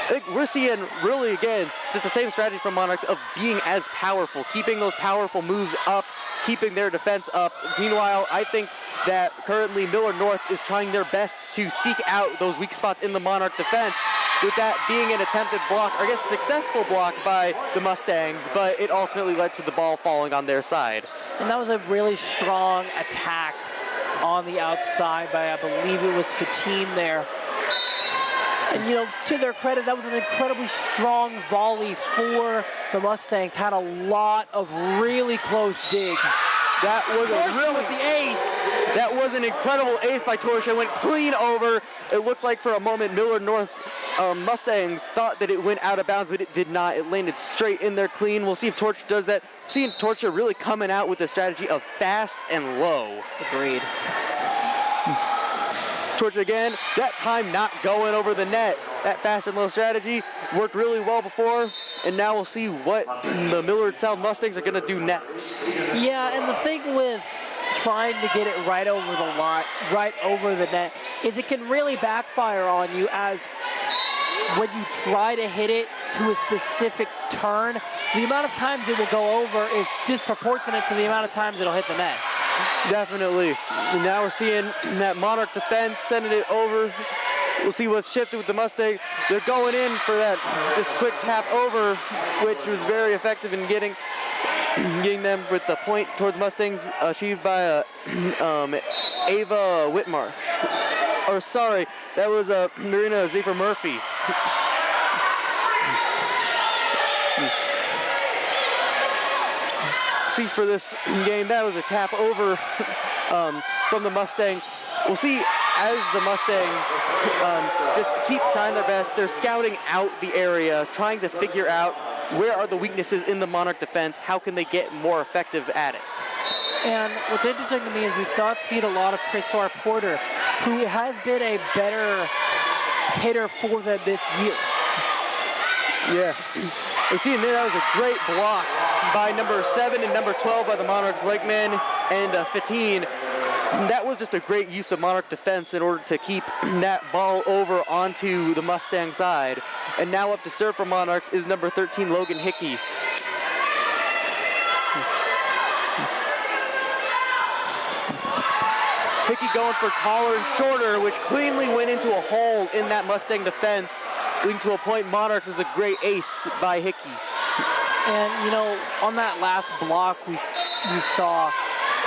Speaker 4: I think we're seeing really, again, just the same strategy from Monarchs of being as powerful, keeping those powerful moves up, keeping their defense up. Meanwhile, I think that currently Millard North is trying their best to seek out those weak spots in the Monarch defense, with that being an attempted block, or I guess successful block by the Mustangs, but it ultimately led to the ball falling on their side.
Speaker 3: And that was a really strong attack on the outside by, I believe it was Fatine there. And, you know, to their credit, that was an incredibly strong volley for the Mustangs. Had a lot of really close digs.
Speaker 4: That was
Speaker 3: with the ace.
Speaker 4: That was an incredible ace by Torchia. Went clean over. It looked like for a moment Millard North Mustangs thought that it went out of bounds, but it did not. It landed straight in there clean. We'll see if Torchia does that. Seeing Torchia really coming out with the strategy of fast and low.
Speaker 3: Agreed.
Speaker 4: Torchia again, that time not going over the net. That fast and low strategy worked really well before, and now we'll see what the Millard South Mustangs are going to do next.
Speaker 3: Yeah, and the thing with trying to get it right over the line, right over the net, is it can really backfire on you, as when you try to hit it to a specific turn, the amount of times it will go over is disproportionate to the amount of times it'll hit the net.
Speaker 4: Definitely. And now we're seeing that Monarch defense sending it over. We'll see what's shifted with the Mustang. They're going in for this quick tap over, which was very effective in getting them with the point towards Mustangs, achieved by Ava Whitmarsh. Or sorry, that was Marina Zephyr Murphy. See, for this game, that was a tap over from the Mustangs. We'll see as the Mustangs just keep trying their best. They're scouting out the area, trying to figure out where are the weaknesses in the Monarch defense, how can they get more effective at it.
Speaker 3: And what's interesting to me is we've not seen a lot of Tresor Porter, who has been a better hitter for them this year.
Speaker 4: Yeah. We're seeing there, that was a great block by number 7 and number 12 by the Monarchs, Lakeman and 15. That was just a great use of Monarch defense in order to keep that ball over onto the Mustang side. And now up to serve for Monarchs is number 13, Logan Hickey. Hickey going for taller and shorter, which cleanly went into a hole in that Mustang defense, leading to a point. Monarchs is a great ace by Hickey.
Speaker 3: And, you know, on that last block we saw,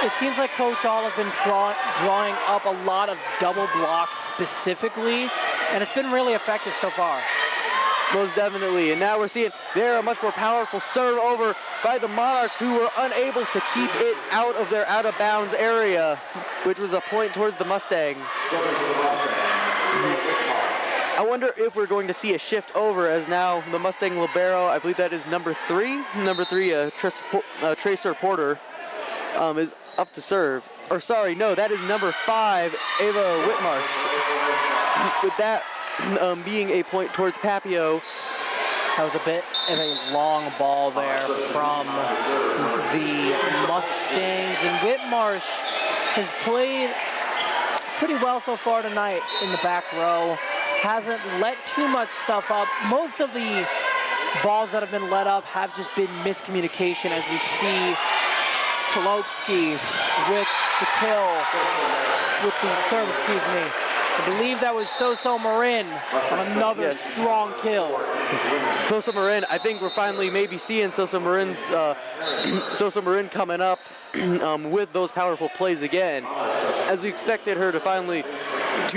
Speaker 3: it seems like Coach All has been drawing up a lot of double blocks specifically, and it's been really effective so far.
Speaker 4: Most definitely, and now we're seeing there a much more powerful serve over by the Monarchs, who were unable to keep it out of their out-of-bounds area, which was a point towards the Mustangs. I wonder if we're going to see a shift over, as now the Mustang libero, I believe that is number 3, Tresor Porter, is up to serve. Or sorry, no, that is number 5, Ava Whitmarsh. With that being a point towards Papio.
Speaker 3: That was a bit of a long ball there from the Mustangs, and Whitmarsh has played pretty well so far tonight in the back row. Hasn't let too much stuff up. Most of the balls that have been let up have just been miscommunication, as we see Tolopsky with the kill, with the serve, excuse me. I believe that was Soso Marin on another strong kill.
Speaker 4: Soso Marin, I think we're finally maybe seeing Soso Marin coming up with those powerful plays again, as we expected her to finally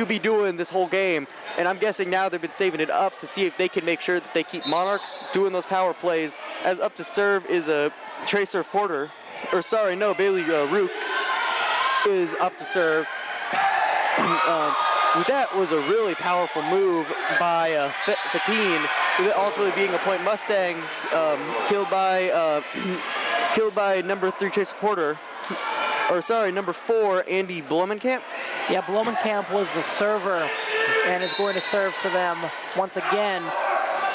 Speaker 4: be doing this whole game. And I'm guessing now they've been saving it up to see if they can make sure that they keep Monarchs doing those power plays. As up to serve is a Tresor Porter, or sorry, no, Bailey Rook is up to serve. That was a really powerful move by Fatine, with it ultimately being a point. Mustangs killed by number 3 Tresor Porter, or sorry, number 4 Andy Blumenkamp.
Speaker 3: Yeah, Blumenkamp was the server and is going to serve for them once again.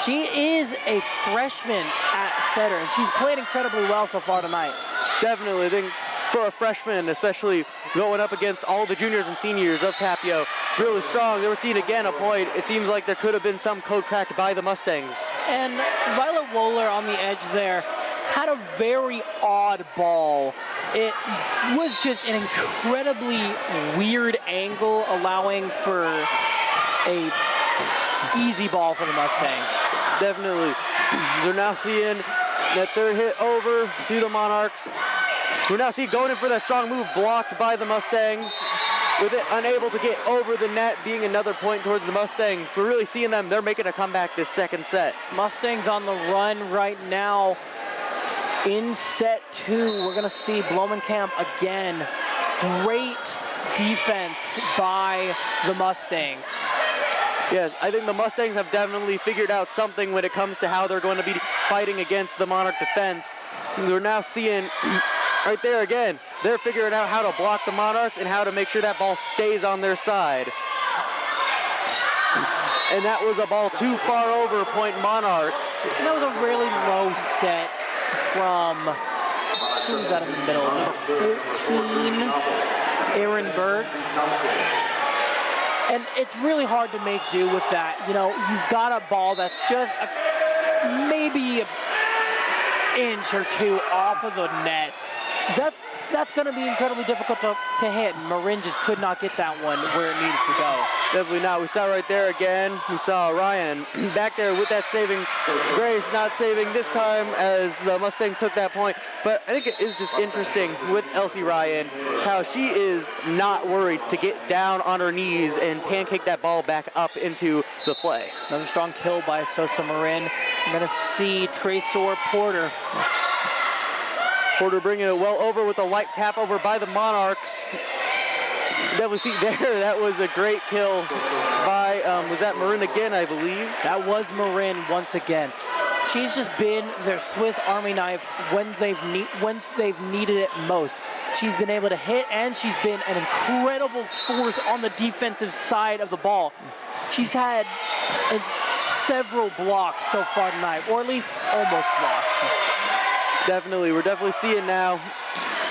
Speaker 3: She is a freshman at setter, and she's played incredibly well so far tonight.
Speaker 4: Definitely, I think for a freshman, especially going up against all the juniors and seniors of Papio, it's really strong. They were seeing again a point. It seems like there could have been some code cracked by the Mustangs.
Speaker 3: And Violet Wohler on the edge there had a very odd ball. It was just an incredibly weird angle, allowing for a easy ball for the Mustangs.
Speaker 4: Definitely. They're now seeing that they're hit over to the Monarchs. We're now seeing going in for that strong move, blocked by the Mustangs, with it unable to get over the net, being another point towards the Mustangs. We're really seeing them. They're making a comeback this second set.
Speaker 3: Mustangs on the run right now in set 2. We're going to see Blumenkamp again. Great defense by the Mustangs.
Speaker 4: Yes, I think the Mustangs have definitely figured out something when it comes to how they're going to be fighting against the Monarch defense. We're now seeing right there again, they're figuring out how to block the Monarchs and how to make sure that ball stays on their side. And that was a ball too far over, point Monarchs.
Speaker 3: And that was a really low set from Who's that in the middle? Number 14, Aaron Berg. And it's really hard to make do with that. You know, you've got a ball that's just maybe an inch or two off of the net. That's going to be incredibly difficult to hit. Marin just could not get that one where it needed to go.
Speaker 4: Definitely not. We saw right there again. We saw Ryan back there with that saving grace, not saving this time as the Mustangs took that point. But I think it is just interesting with Elsie Ryan how she is not worried to get down on her knees and pancake that ball back up into the play.
Speaker 3: Another strong kill by Sosa Marin. I'm going to see Tresor Porter.
Speaker 4: Porter bringing it well over with a light tap over by the Monarchs. Definitely see there, that was a great kill by, was that Marin again, I believe?
Speaker 3: That was Marin once again. She's just been their Swiss Army knife when they've needed it most. She's been able to hit, and she's been an incredible force on the defensive side of the ball. She's had several blocks so far tonight, or at least almost blocks.
Speaker 4: Definitely, we're definitely seeing now.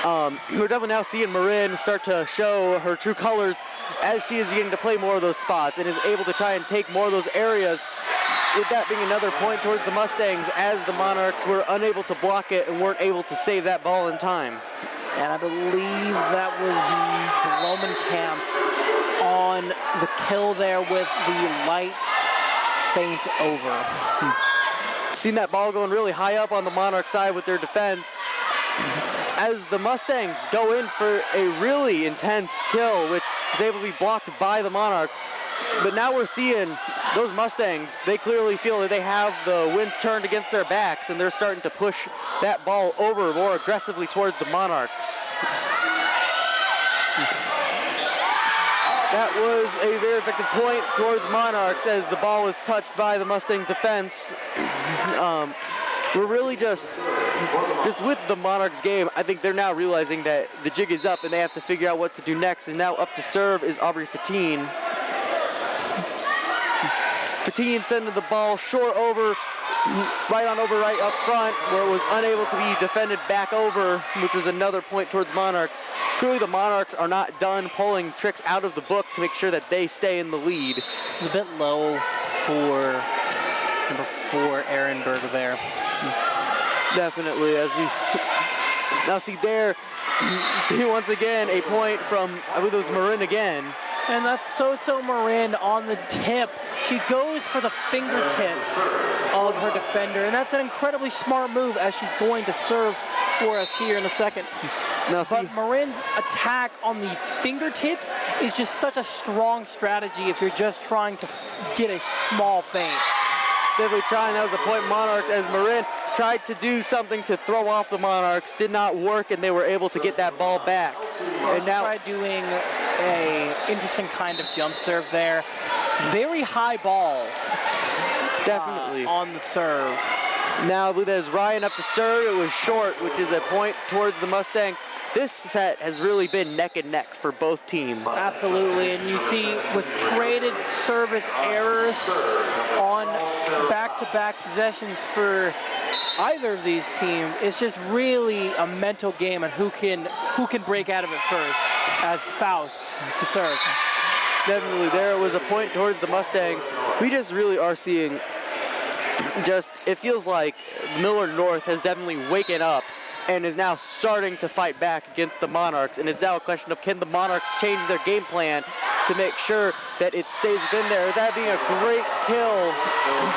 Speaker 4: We're definitely now seeing Marin start to show her true colors as she is beginning to play more of those spots and is able to try and take more of those areas. With that being another point towards the Mustangs as the Monarchs were unable to block it and weren't able to save that ball in time.
Speaker 3: And I believe that was Roman Camp on the kill there with the light feint over.
Speaker 4: Seen that ball going really high up on the Monarch side with their defense as the Mustangs go in for a really intense kill, which is able to be blocked by the Monarchs. But now we're seeing those Mustangs, they clearly feel that they have the winds turned against their backs, and they're starting to push that ball over more aggressively towards the Monarchs. That was a very effective point towards Monarchs as the ball was touched by the Mustangs defense. We're really just with the Monarchs game, I think they're now realizing that the jig is up and they have to figure out what to do next. And now up to serve is Aubrey Fatine. Fatine sending the ball short over, right up front, where it was unable to be defended back over, which was another point towards Monarchs. Clearly the Monarchs are not done pulling tricks out of the book to make sure that they stay in the lead.
Speaker 3: It's a bit low for number 4, Aaron Berg there.
Speaker 4: Definitely, as we now see there, see once again a point from, I believe it was Marin again.
Speaker 3: And that's Soso Marin on the tip. She goes for the fingertips of her defender, and that's an incredibly smart move as she's going to serve for us here in a second.
Speaker 4: Now,
Speaker 3: but Marin's attack on the fingertips is just such a strong strategy if you're just trying to get a small feint.
Speaker 4: Definitely trying, that was a point Monarchs as Marin tried to do something to throw off the Monarchs, did not work, and they were able to get that ball back.
Speaker 3: Yeah, and now tried doing a interesting kind of jump serve there. Very high ball.
Speaker 4: Definitely.
Speaker 3: On the serve.
Speaker 4: Now I believe that is Ryan up to serve. It was short, which is a point towards the Mustangs. This set has really been neck and neck for both teams.
Speaker 3: Absolutely, and you see with traded service errors on back-to-back possessions for either of these teams, it's just really a mental game and who can break out of it first, as Faust to serve.
Speaker 4: Definitely, there was a point towards the Mustangs. We just really are seeing it feels like Millard North has definitely waken up and is now starting to fight back against the Monarchs. And it's now a question of, can the Monarchs change their game plan to make sure that it stays within there? That being a great kill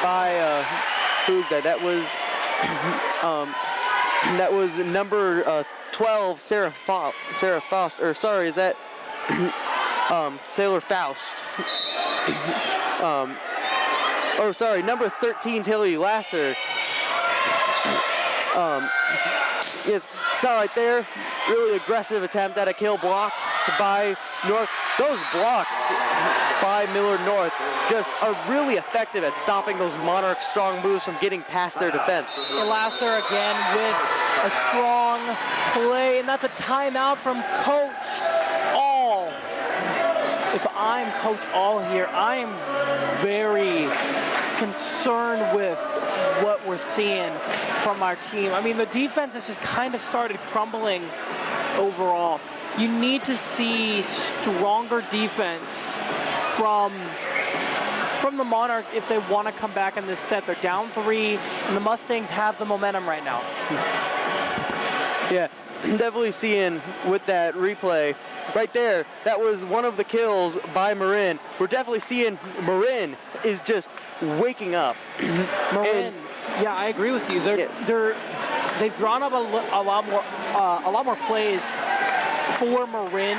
Speaker 4: by, who's that? That was number 12, Sarah Faust, or sorry, is that Sailor Faust? Or sorry, number 13, Taylor Lasser. Yes, saw right there, really aggressive attempt at a kill blocked by North. Those blocks by Millard North just are really effective at stopping those Monarch strong moves from getting past their defense.
Speaker 3: Lasser again with a strong play, and that's a timeout from Coach All. If I'm Coach All here, I am very concerned with what we're seeing from our team. I mean, the defense has just kind of started crumbling overall. You need to see stronger defense from the Monarchs if they want to come back in this set. They're down 3, and the Mustangs have the momentum right now.
Speaker 4: Yeah, definitely seeing with that replay right there, that was one of the kills by Marin. We're definitely seeing Marin is just waking up.
Speaker 3: Marin, yeah, I agree with you. They've drawn up a lot more plays for Marin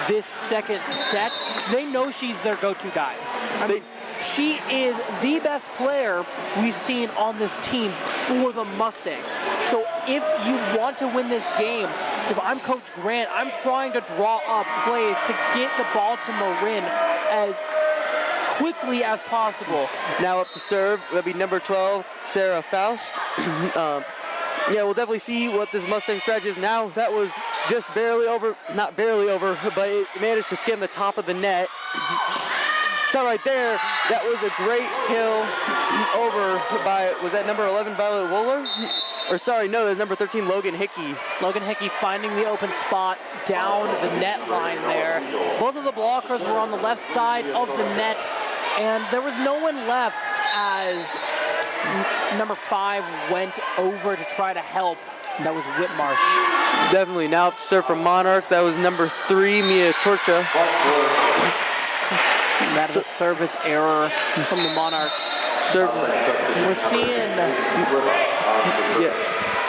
Speaker 3: this second set. They know she's their go-to guy. I mean, she is the best player we've seen on this team for the Mustangs. So if you want to win this game, if I'm Coach Grant, I'm trying to draw up plays to get the ball to Marin as quickly as possible.
Speaker 4: Now up to serve, that'll be number 12, Sarah Faust. Yeah, we'll definitely see what this Mustang strategy is now. That was just barely over, not barely over, but it managed to skim the top of the net. So right there, that was a great kill over by, was that number 11, Violet Wooler? Or sorry, no, that's number 13, Logan Hickey.
Speaker 3: Logan Hickey finding the open spot down the net line there. Both of the blockers were on the left side of the net, and there was no one left as number 5 went over to try to help. That was Whitmarsh.
Speaker 4: Definitely. Now up to serve from Monarchs. That was number 3, Mia Torcha.
Speaker 3: That is a service error from the Monarchs. We're seeing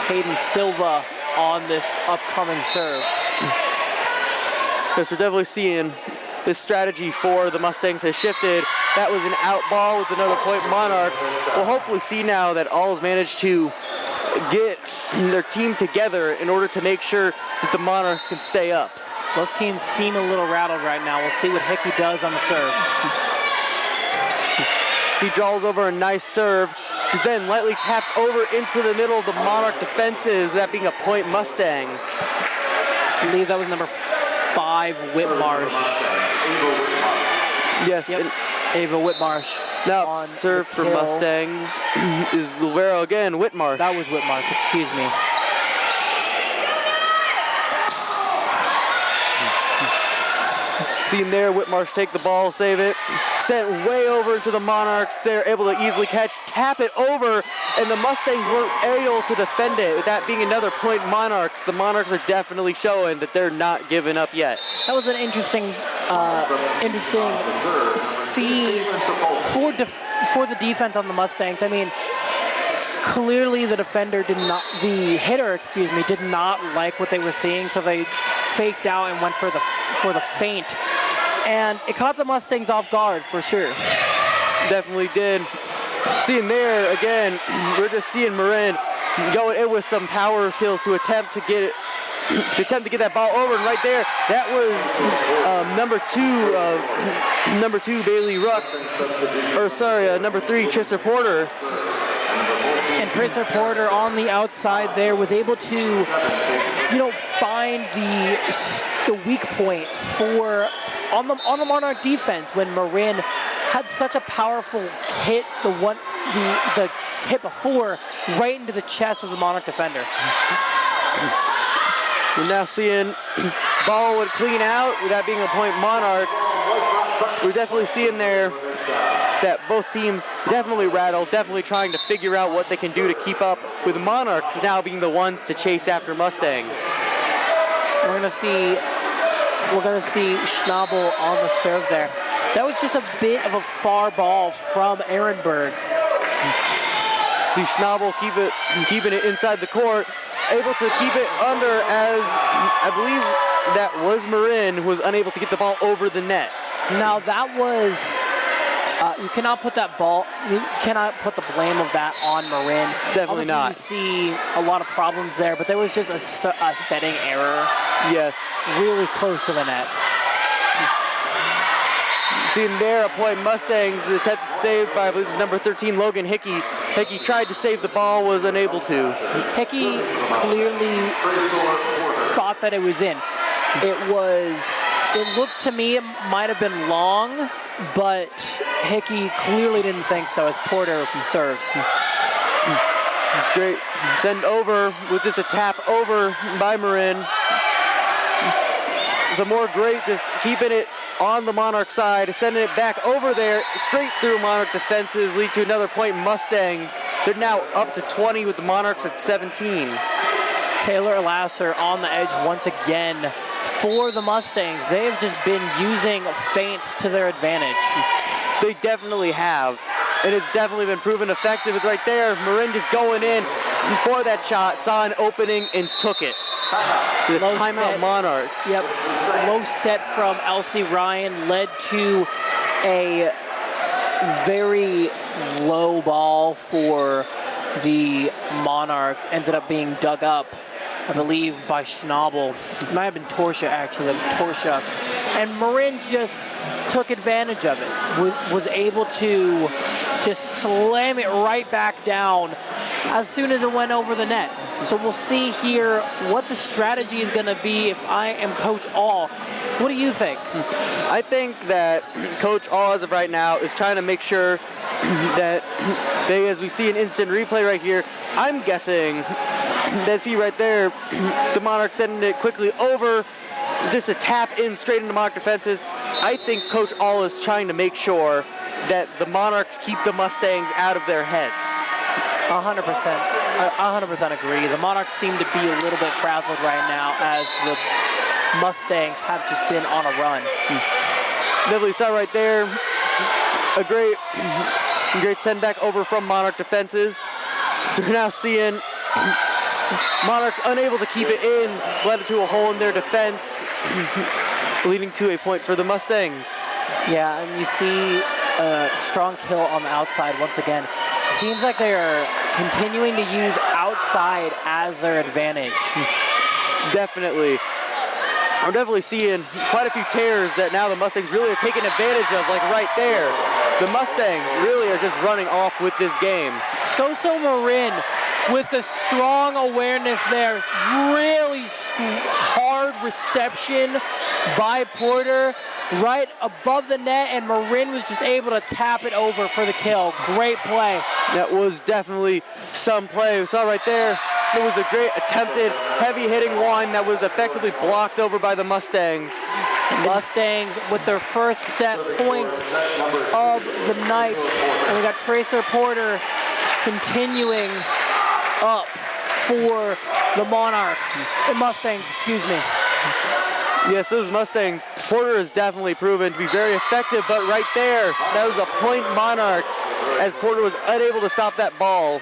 Speaker 3: Katie Silva on this upcoming serve.
Speaker 4: Yes, we're definitely seeing this strategy for the Mustangs has shifted. That was an out ball with another point. Monarchs will hopefully see now that All's managed to get their team together in order to make sure that the Monarchs can stay up.
Speaker 3: Both teams seem a little rattled right now. We'll see what Hickey does on the serve.
Speaker 4: He draws over a nice serve. She's then lightly tapped over into the middle of the Monarch defenses, that being a point Mustang.
Speaker 3: I believe that was number 5, Whitmarsh.
Speaker 4: Yes.
Speaker 3: Yep. Ava Whitmarsh.
Speaker 4: Now serve for Mustangs is Libero again, Whitmarsh.
Speaker 3: That was Whitmarsh, excuse me.
Speaker 4: Seen there, Whitmarsh take the ball, save it. Sent way over into the Monarchs. They're able to easily catch, tap it over, and the Mustangs weren't able to defend it. With that being another point Monarchs, the Monarchs are definitely showing that they're not giving up yet.
Speaker 3: That was an interesting scene for the defense on the Mustangs. I mean, clearly the hitter did not like what they were seeing, so they faked out and went for the feint. And it caught the Mustangs off guard for sure.
Speaker 4: Definitely did. Seeing there again, we're just seeing Marin going in with some power kills to attempt to get that ball over. And right there, that was number 2 Bailey Ruck, or sorry, number 3 Trisha Porter.
Speaker 3: And Trisha Porter on the outside there was able to, find the weak point on the Monarch defense when Marin had such a powerful hit, the hit before, right into the chest of the Monarch defender.
Speaker 4: We're now seeing ball would clean out, with that being a point Monarchs. We're definitely seeing there that both teams definitely rattled, definitely trying to figure out what they can do to keep up with Monarchs now being the ones to chase after Mustangs.
Speaker 3: We're gonna see Schnabel on the serve there. That was just a bit of a far ball from Ehrenberg.
Speaker 4: See Schnabel keeping it inside the court, able to keep it under, as I believe that was Marin, who was unable to get the ball over the net.
Speaker 3: Now that was, you cannot put the blame of that on Marin.
Speaker 4: Definitely
Speaker 3: Obviously,
Speaker 4: not.
Speaker 3: You see a lot of problems there, but there was just a setting error.
Speaker 4: Yes.
Speaker 3: Really close to the net.
Speaker 4: Seeing there, a point Mustangs, the attempt saved by, I believe, number 13, Logan Hickey. Hickey tried to save the ball, was unable to.
Speaker 3: Hickey clearly thought that it was in. It was It looked to me it might have been long, but Hickey clearly didn't think so as Porter serves.
Speaker 4: It's great. Send over with just a tap over by Marin. Some more great, just keeping it on the Monarch side, sending it back over there, straight through Monarch defenses, lead to another point. Mustangs, they're now up to 20 with the Monarchs at 17.
Speaker 3: Taylor Lasser on the edge once again for the Mustangs. They've just been using feints to their advantage.
Speaker 4: They definitely have, and it's definitely been proven effective. It's right there. Marin just going in for that shot, saw an opening and took it. The timeout set. Monarchs.
Speaker 3: Yep, low set from Elsie Ryan led to a very low ball for the Monarchs. Ended up being dug up, I believe, by Schnabel. It might have been Torsha, actually. That was Torsha. And Marin just took advantage of it. Was able to just slam it right back down as soon as it went over the net. So we'll see here what the strategy is going to be if I am Coach All. What do you think?
Speaker 4: I think that Coach All, as of right now, is trying to make sure that they, as we see an instant replay right here, I'm guessing that see right there, the Monarchs sending it quickly over, just a tap in straight into Monarch defenses. I think Coach All is trying to make sure that the Monarchs keep the Mustangs out of their heads.
Speaker 3: 100%. I 100% agree. The Monarchs seem to be a little bit frazzled right now as the Mustangs have just been on a run.
Speaker 4: Definitely saw right there a great send back over from Monarch defenses. So we're now seeing Monarchs unable to keep it in, led to a hole in their defense, leading to a point for the Mustangs.
Speaker 3: Yeah, and you see a strong kill on the outside once again. Seems like they are continuing to use outside as their advantage.
Speaker 4: Definitely. I'm definitely seeing quite a few tears that now the Mustangs really are taking advantage of, like right there. The Mustangs really are just running off with this game.
Speaker 3: So Marin with a strong awareness there. Really hard reception by Porter right above the net, and Marin was just able to tap it over for the kill. Great play.
Speaker 4: That was definitely some play. We saw right there, it was a great attempted heavy-hitting one that was effectively blocked over by the Mustangs.
Speaker 3: Mustangs with their first set point of the night. And we got Tracer Porter continuing up for the Monarchs. The Mustangs, excuse me.
Speaker 4: Yes, those Mustangs. Porter has definitely proven to be very effective, but right there, that was a point Monarchs as Porter was unable to stop that ball.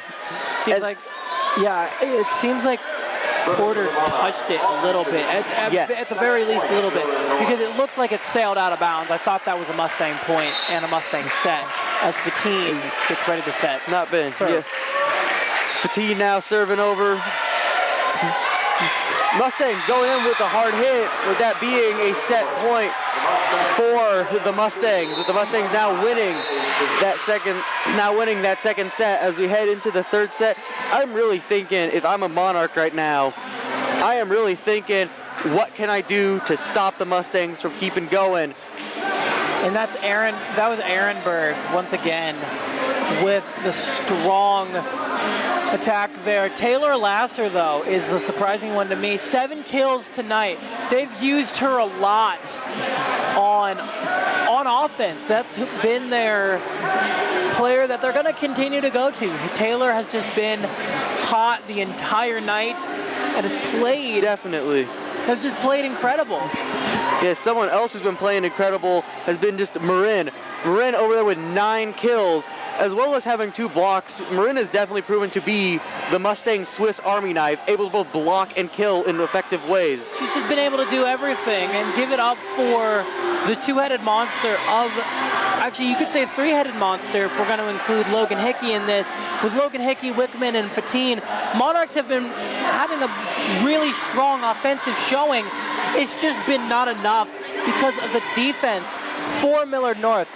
Speaker 3: Seems like, yeah, it seems like Porter touched it a little bit, at the very least a little bit, because it looked like it sailed out of bounds. I thought that was a Mustang point and a Mustang set as Fatine gets ready to set.
Speaker 4: Not been. Yes. Fatine now serving over. Mustangs going in with a hard hit, with that being a set point for the Mustangs. With the Mustangs now winning that second set as we head into the third set. I'm really thinking, if I'm a Monarch right now, I am really thinking, what can I do to stop the Mustangs from keeping going?
Speaker 3: And that was Ehrenberg once again with the strong attack there. Taylor Lasser, though, is the surprising one to me. 7 kills tonight. They've used her a lot on offense. That's been their player that they're going to continue to go to. Taylor has just been hot the entire night and has played.
Speaker 4: Definitely.
Speaker 3: Has just played incredible.
Speaker 4: Yeah, someone else who's been playing incredible has been just Marin. Marin over there with 9 kills, as well as having 2 blocks. Marin has definitely proven to be the Mustang Swiss Army knife, able to both block and kill in effective ways.
Speaker 3: She's just been able to do everything, and give it up for the 2-headed monster of, actually you could say 3-headed monster if we're going to include Logan Hickey in this. With Logan Hickey, Wickman, and Fatine, Monarchs have been having a really strong offensive showing. It's just been not enough because of the defense for Millard North.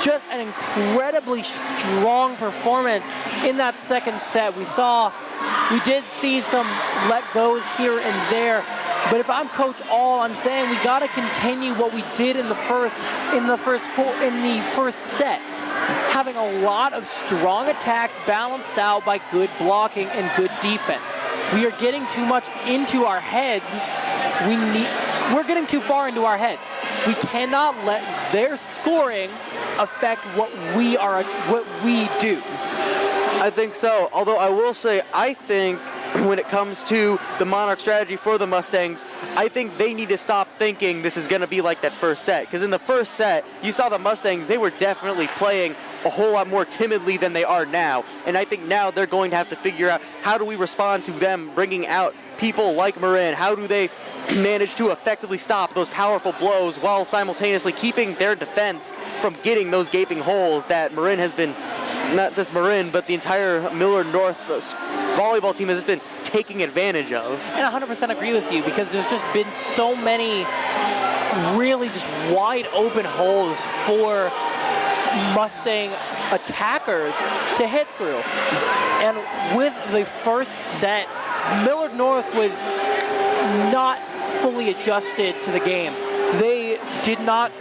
Speaker 3: Just an incredibly strong performance in that second set. We did see some let goes here and there, But if I'm Coach All, I'm saying we got to continue what we did in the first set, having a lot of strong attacks balanced out by good blocking and good defense. We are getting too much into our heads. We're getting too far into our heads. We cannot let their scoring affect what we do.
Speaker 4: I think so. Although I will say, I think when it comes to the Monarch strategy for the Mustangs, I think they need to stop thinking this is going to be like that first set. Because in the first set, you saw the Mustangs, they were definitely playing a whole lot more timidly than they are now. And I think now they're going to have to figure out how do we respond to them bringing out people like Marin? How do they manage to effectively stop those powerful blows while simultaneously keeping their defense from getting those gaping holes that Marin has been, not just Marin, but the entire Millard North volleyball team has been taking advantage of.
Speaker 3: And 100% agree with you, because there's just been so many really just wide open holes for Mustang attackers to hit through. And with the first set, Millard North was not fully adjusted to the game. They did not,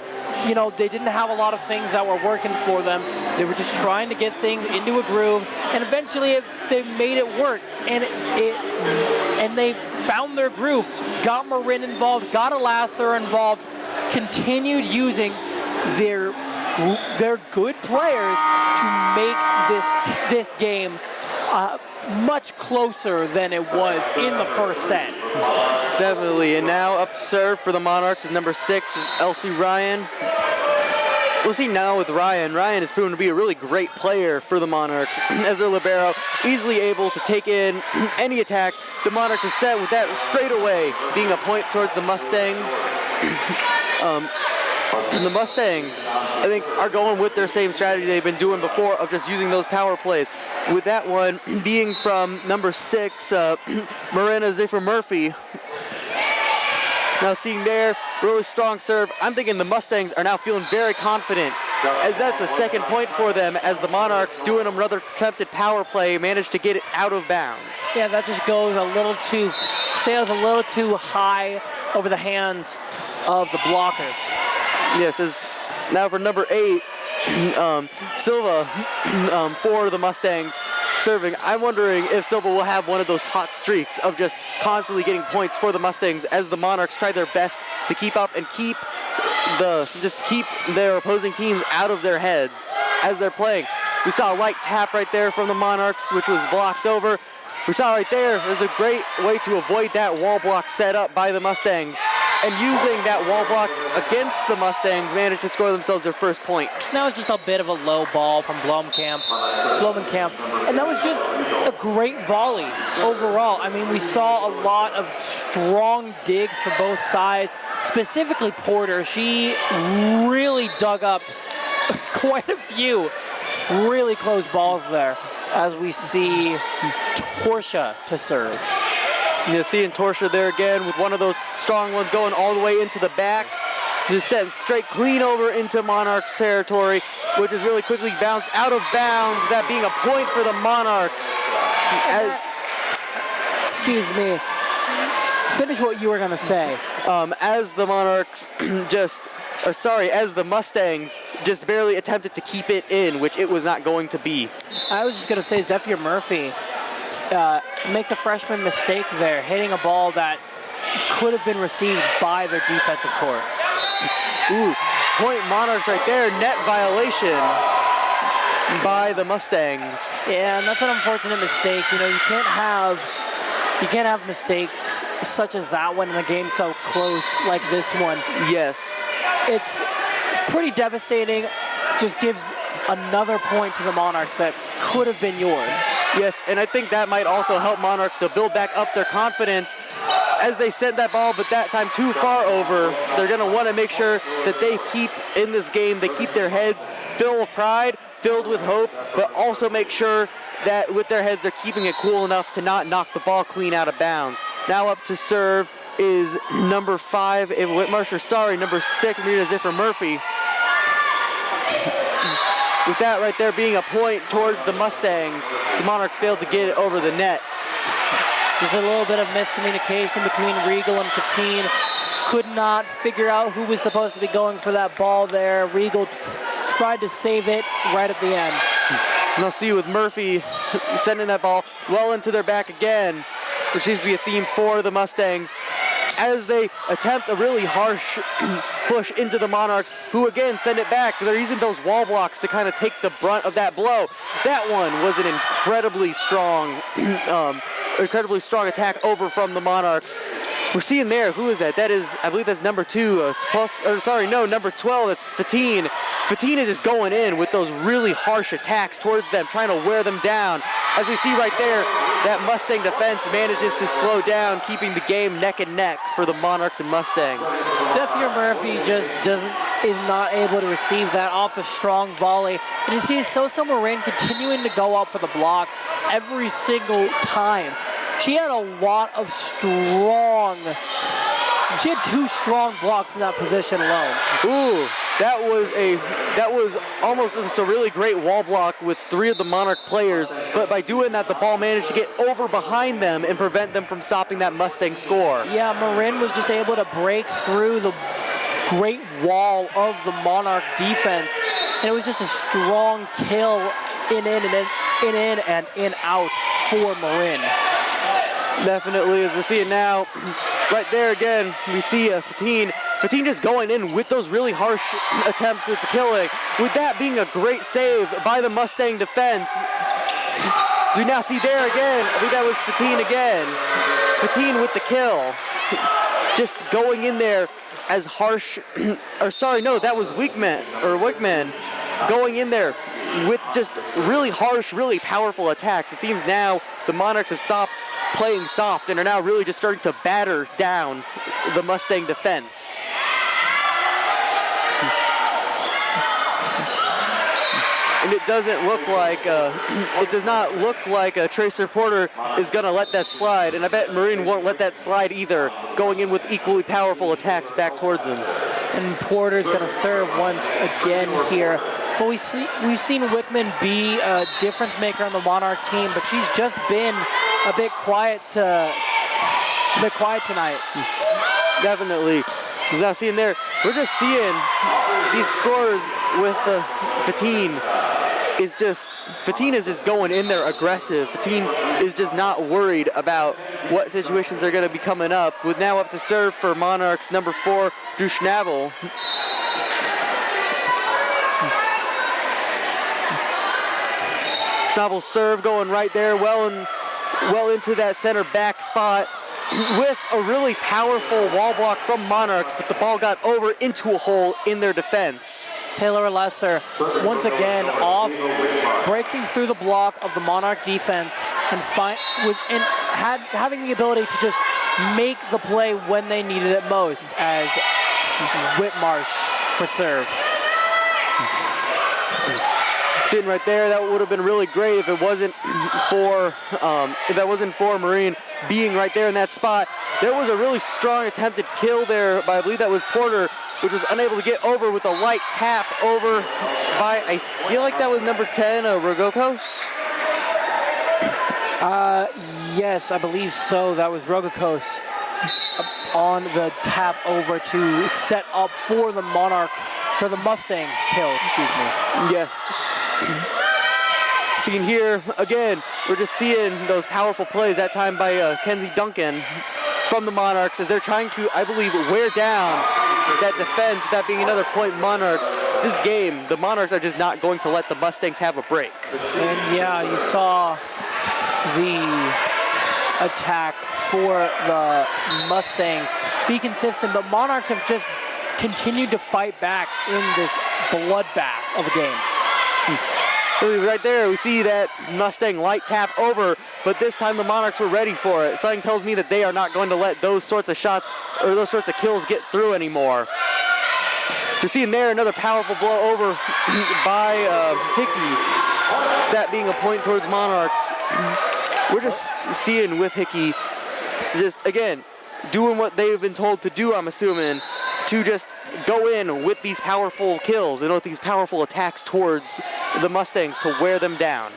Speaker 3: they didn't have a lot of things that were working for them. They were just trying to get things into a groove, and eventually they made it work. And they found their groove, got Marin involved, got Elasser involved, continued using their good players to make this game much closer than it was in the first set.
Speaker 4: Definitely, and now up to serve for the Monarchs is number 6, Elsie Ryan. We'll see now with Ryan. Ryan has proven to be a really great player for the Monarchs as their libero, easily able to take in any attacks. The Monarchs are set with that straight away, being a point towards the Mustangs. And the Mustangs, I think, are going with their same strategy they've been doing before of just using those power plays. With that one being from number 6, Marina Ziffer-Murphy. Now seeing their really strong serve, I'm thinking the Mustangs are now feeling very confident, as that's a second point for them, as the Monarchs, doing another attempted power play, managed to get it out of bounds.
Speaker 3: Yeah, that just goes sails a little too high over the hands of the blockers.
Speaker 4: Yes, as now for number 8, Silva for the Mustangs serving. I'm wondering if Silva will have one of those hot streaks of just constantly getting points for the Mustangs as the Monarchs try their best to keep up and keep their opposing teams out of their heads as they're playing. We saw a light tap right there from the Monarchs, which was blocked over. We saw right there's a great way to avoid that wall block set up by the Mustangs. And using that wall block against the Mustangs, managed to score themselves their first point.
Speaker 3: That was just a bit of a low ball from Blomenkamp. And that was just a great volley overall. I mean, we saw a lot of strong digs from both sides, specifically Porter. She really dug up quite a few really close balls there, as we see Torsha to serve.
Speaker 4: You see Torsha there again with one of those strong ones going all the way into the back. Just sent straight clean over into Monarchs territory, which is really quickly bounced out of bounds, that being a point for the Monarchs.
Speaker 3: Excuse me. Finish what you were going to say.
Speaker 4: As the Monarchs as the Mustangs just barely attempted to keep it in, which it was not going to be.
Speaker 3: I was just going to say Zephyr Murphy makes a freshman mistake there, hitting a ball that could have been received by their defensive court.
Speaker 4: Ooh, point Monarchs right there, net violation by the Mustangs.
Speaker 3: Yeah, and that's an unfortunate mistake. You can't have mistakes such as that one in a game so close like this one.
Speaker 4: Yes.
Speaker 3: It's pretty devastating. Just gives another point to the Monarchs that could have been yours.
Speaker 4: Yes, and I think that might also help Monarchs to build back up their confidence as they sent that ball, but that time too far over. They're going to want to make sure that they keep in this game, they keep their heads filled with pride, filled with hope, but also make sure that with their heads they're keeping it cool enough to not knock the ball clean out of bounds. Now up to serve is number 5, Ava Whitmarsh, number 6, Marina Ziffer-Murphy. With that right there being a point towards the Mustangs, the Monarchs failed to get it over the net.
Speaker 3: Just a little bit of miscommunication between Regal and Fatine. Could not figure out who was supposed to be going for that ball there. Regal tried to save it right at the end.
Speaker 4: And I'll see with Murphy sending that ball well into their back again, which seems to be a theme for the Mustangs, as they attempt a really harsh push into the Monarchs, who again send it back. They're using those wall blocks to kind of take the brunt of that blow. That one was an incredibly strong attack over from the Monarchs. We're seeing there, who is that? That is, I believe that's number 2, number 12, that's Fatine. Fatine is just going in with those really harsh attacks towards them, trying to wear them down. As we see right there, that Mustang defense manages to slow down, keeping the game neck and neck for the Monarchs and Mustangs.
Speaker 3: Zephyr Murphy just is not able to receive that off the strong volley. And you see Sosa Marin continuing to go up for the block every single time. She had a lot of she had 2 strong blocks in that position alone.
Speaker 4: Ooh, that was almost just a really great wall block with 3 of the Monarch players, but by doing that, the ball managed to get over behind them and prevent them from stopping that Mustang score.
Speaker 3: Yeah, Marin was just able to break through the great wall of the Monarch defense, and it was just a strong kill in and in out for Marin.
Speaker 4: Definitely, as we're seeing now, right there again, we see Fatine just going in with those really harsh attempts at the killing. With that being a great save by the Mustang defense. We now see there again, I think that was Fatine again. Fatine with the kill. Just going in there as harsh, that was Wickman going in there with just really harsh, really powerful attacks. It seems now the Monarchs have stopped playing soft and are now really just starting to batter down the Mustang defense. And it doesn't look like, it does not look like Tracer Porter is going to let that slide, and I bet Marine won't let that slide either, going in with equally powerful attacks back towards him.
Speaker 3: And Porter's going to serve once again here. But we've seen Wickman be a difference maker on the Monarch team, but she's just been a bit quiet tonight.
Speaker 4: Definitely. As now seeing there, we're just seeing these scores with Fatine. Fatine is just going in there aggressive. Fatine is just not worried about what situations are going to be coming up. With now up to serve for Monarchs, number 4, Dushnabel. Schnabel's serve going right there, well into that center back spot with a really powerful wall block from Monarchs, but the ball got over into a hole in their defense.
Speaker 3: Taylor Lesser once again off, breaking through the block of the Monarch defense and having the ability to just make the play when they needed it most as Whitmarsh for serve.
Speaker 4: Sitting right there, that would have been really great if it wasn't for Marine being right there in that spot. There was a really strong attempted kill there by, I believe that was Porter, which was unable to get over with a light tap over by, I feel like that was number 10, Rogokos?
Speaker 3: Yes, I believe so. That was Rogokos on the tap over to set up for the Mustang kill, excuse me.
Speaker 4: Yes. Seeing here, again, we're just seeing those powerful plays, that time by Kenzie Duncan from the Monarchs, as they're trying to, I believe, wear down that defense, that being another point Monarchs. This game, the Monarchs are just not going to let the Mustangs have a break.
Speaker 3: And yeah, you saw the attack for the Mustangs be consistent, but Monarchs have just continued to fight back in this bloodbath of a game.
Speaker 4: Right there, we see that Mustang light tap over, but this time the Monarchs were ready for it. Something tells me that they are not going to let those sorts of shots or those sorts of kills get through anymore. We're seeing there another powerful blow over by Hickey, that being a point towards Monarchs. We're just seeing with Hickey, just again, doing what they've been told to do, I'm assuming, to just go in with these powerful kills and with these powerful attacks towards the Mustangs to wear them down.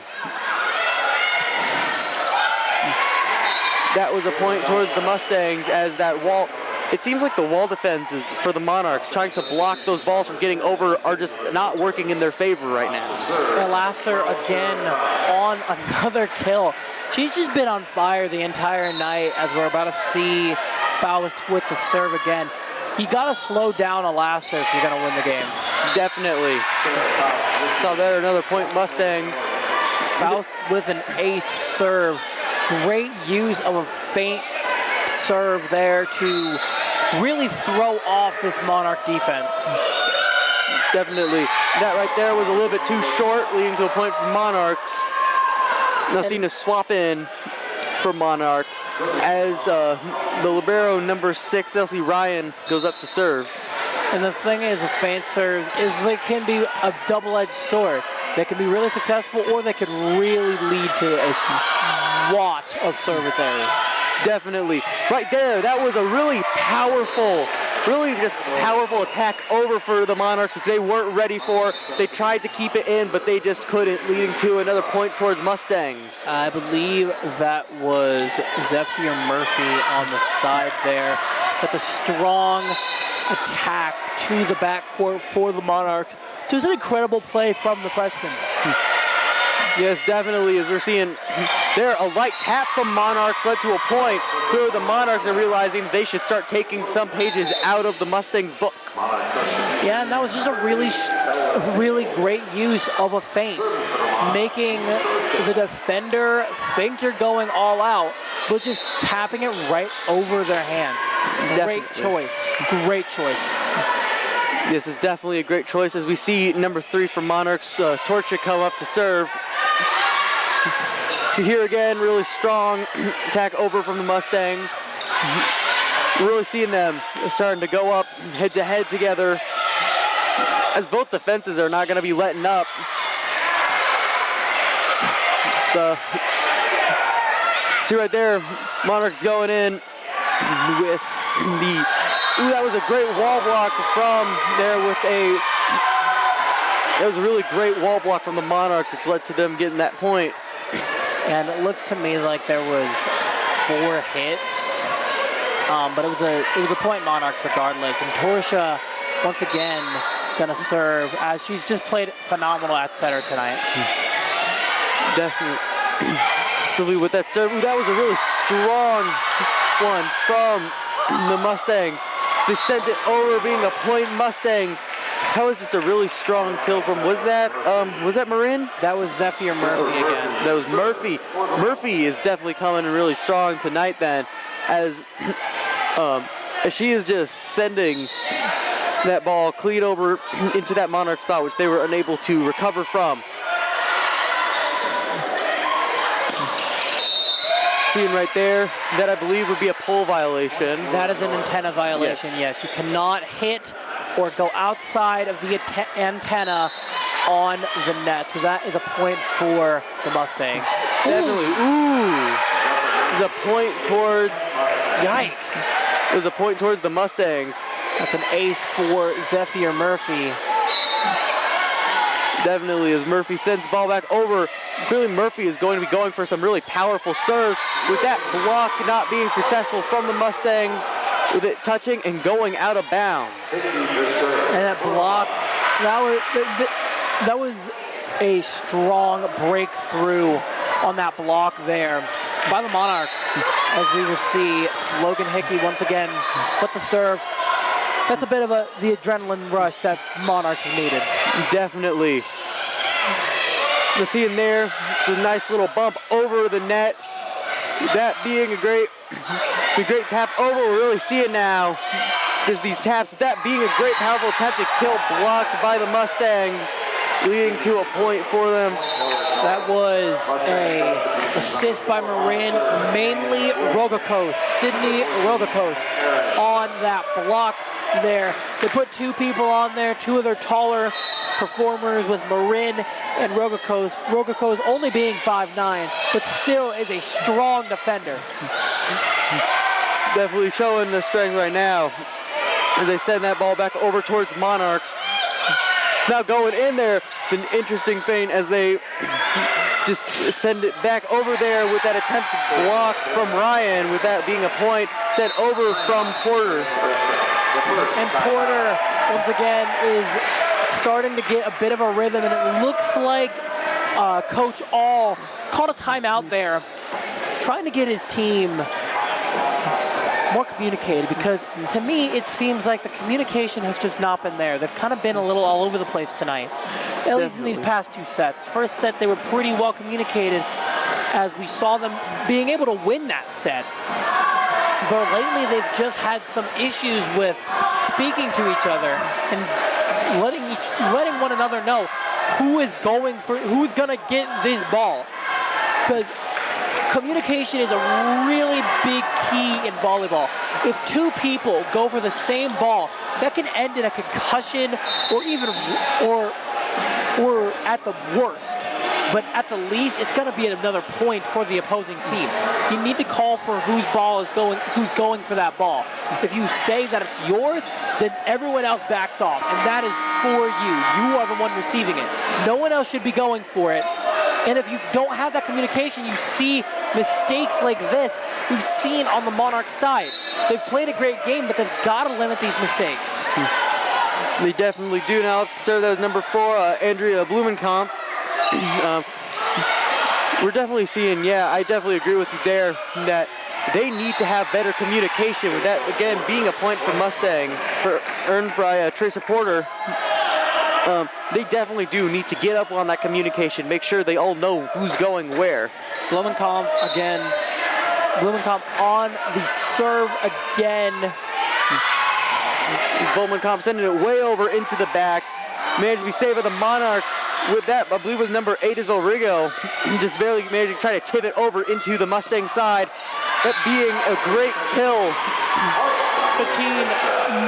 Speaker 4: that was a point towards the Mustangs as that wall. It seems like the wall defenses for the Monarchs trying to block those balls from getting over are just not working in their favor right now.
Speaker 3: Lasser again on another kill. She's just been on fire the entire night as we're about to see Faust with the serve again. You got to slow down a Lasser if you're going to win the game.
Speaker 4: Definitely. Saw there another point Mustangs.
Speaker 3: Faust with an ace serve. Great use of a feint serve there to really throw off this Monarch defense.
Speaker 4: Definitely. That right there was a little bit too short, leading to a point for Monarchs. Now seeing to swap in for Monarchs as the libero number 6, Elsie Ryan, goes up to serve.
Speaker 3: And the thing is with feint serves is it can be a double-edged sword. They can be really successful or they could really lead to a swatch of service errors.
Speaker 4: Definitely. Right there, that was a really powerful attack over for the Monarchs, which they weren't ready for. They tried to keep it in, but they just couldn't, leading to another point towards Mustangs.
Speaker 3: I believe that was Zephyr Murphy on the side there with a strong attack to the backcourt for the Monarchs. Just an incredible play from the freshman.
Speaker 4: Yes, definitely, as we're seeing there, a light tap from Monarchs led to a point where the Monarchs are realizing they should start taking some pages out of the Mustangs book.
Speaker 3: Yeah, and that was just a really great use of a feint, making the defender think you're going all out, but just tapping it right over their hands. Great choice. Great choice.
Speaker 4: This is definitely a great choice as we see number 3 from Monarchs, Torcha, come up to serve. So here again, really strong attack over from the Mustangs. We're really seeing them starting to go up head-to-head together as both defenses are not going to be letting up. See right there, Monarchs going in with the... Ooh, that was a great wall block from there with a... That was a really great wall block from the Monarchs, which led to them getting that point.
Speaker 3: And it looked to me like there was 4 hits, but it was a point Monarchs regardless. And Torcha, once again, gonna serve as she's just played phenomenal at center tonight.
Speaker 4: Definitely with that serve. Ooh, that was a really strong one from the Mustangs. They sent it over, being a point Mustangs. That was just a really strong kill from, was that Marin?
Speaker 3: That was Zephyr Murphy again.
Speaker 4: That was Murphy. Murphy is definitely coming in really strong tonight then, as she is just sending that ball clean over into that Monarch spot, which they were unable to recover from. Seeing right there, that I believe would be a pole violation.
Speaker 3: That is an antenna violation, yes. You cannot hit or go outside of the antenna on the net. So that is a point for the Mustangs.
Speaker 4: Definitely. Ooh. It was a point towards...
Speaker 3: Yikes.
Speaker 4: It was a point towards the Mustangs.
Speaker 3: That's an ace for Zephyr Murphy.
Speaker 4: Definitely, as Murphy sends the ball back over. Clearly Murphy is going to be going for some really powerful serves, with that block not being successful from the Mustangs, with it touching and going out of bounds.
Speaker 3: And that blocks, that was a strong breakthrough on that block there by the Monarchs, as we will see Logan Hickey once again put the serve. That's a bit of the adrenaline rush that Monarchs have needed.
Speaker 4: Definitely. You'll see in there, it's a nice little bump over the net. That being a great tap over, we'll really see it now. Is these taps, that being a great powerful attempt to kill, blocked by the Mustangs, leading to a point for them.
Speaker 3: That was a assist by Marin, mainly Rogakos, Sydney Rogakos on that block there. They put 2 people on there, 2 of their taller performers with Marin and Rogakos. Rogakos only being 5'9", but still is a strong defender.
Speaker 4: Definitely showing the strength right now as they send that ball back over towards Monarchs. Now going in there, an interesting feint as they just send it back over there with that attempted block from Ryan, with that being a point sent over from Porter.
Speaker 3: And Porter, once again, is starting to get a bit of a rhythm, and it looks like Coach All called a timeout there, trying to get his team more communicated, because to me it seems like the communication has just not been there. They've kind of been a little all over the place tonight, at least in these past two sets. First set they were pretty well communicated, as we saw them being able to win that set. But lately they've just had some issues with speaking to each other and letting one another know who's gonna get this ball. Because communication is a really big key in volleyball. If two people go for the same ball, that can end in a concussion or at the worst. But at the least, it's going to be another point for the opposing team. You need to call for who's going for that ball. If you say that it's yours, then everyone else backs off, and that is for you. You are the one receiving it. No one else should be going for it. And if you don't have that communication, you see mistakes like this we've seen on the Monarch side. They've played a great game, but they've got to limit these mistakes.
Speaker 4: They definitely do. Now up to serve, that was number 4, Andrea Blumenkamp. We're definitely seeing, I definitely agree with you there, that they need to have better communication, with that, again, being a point for Mustangs, earned by Tracer Porter. They definitely do need to get up on that communication, make sure they all know who's going where.
Speaker 3: Blumenkamp again. Blumenkamp on the serve again.
Speaker 4: Blumenkamp sending it way over into the back. Managed to be saved by the Monarchs. With that, I believe it was number 8, Isabel Rigo, just barely managed to try to tip it over into the Mustang side. That being a great kill.
Speaker 3: Fatine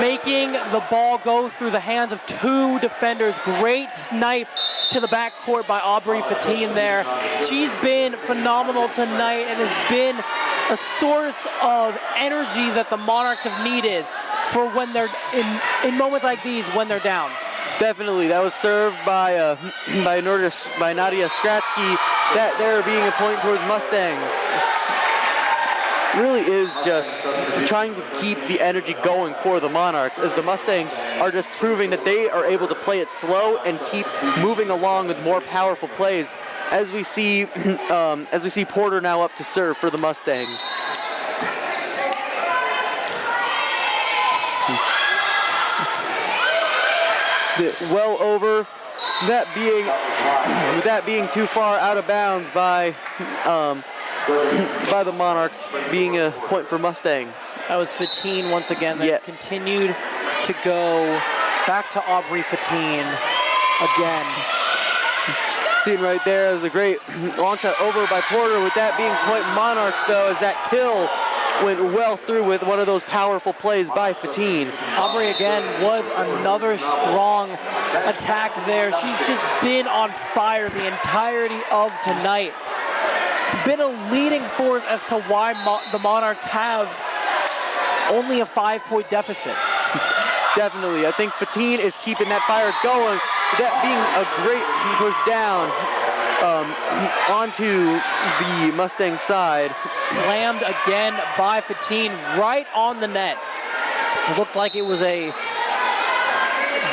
Speaker 3: making the ball go through the hands of 2 defenders. Great snipe to the backcourt by Aubrey Fatine there. She's been phenomenal tonight and has been a source of energy that the Monarchs have needed for when they're in moments like these when they're down.
Speaker 4: Definitely, that was served by Nadia Skratsky. That there being a point towards Mustangs. Really is just trying to keep the energy going for the Monarchs, as the Mustangs are just proving that they are able to play it slow and keep moving along with more powerful plays. As we see Porter now up to serve for the Mustangs. Well over, that being too far out of bounds by the Monarchs, being a point for Mustangs.
Speaker 3: That was Fatine once again. That continued to go back to Aubrey Fatine again.
Speaker 4: Seen right there, was a great launch shot over by Porter, with that being point Monarchs though, as that kill went well through with one of those powerful plays by Fatine.
Speaker 3: Aubrey again was another strong attack there. She's just been on fire the entirety of tonight. Been a leading force as to why the Monarchs have only a 5-point deficit.
Speaker 4: Definitely, I think Fatine is keeping that fire going. That being a great push down onto the Mustang side.
Speaker 3: Slammed again by Fatine right on the net. It looked like it was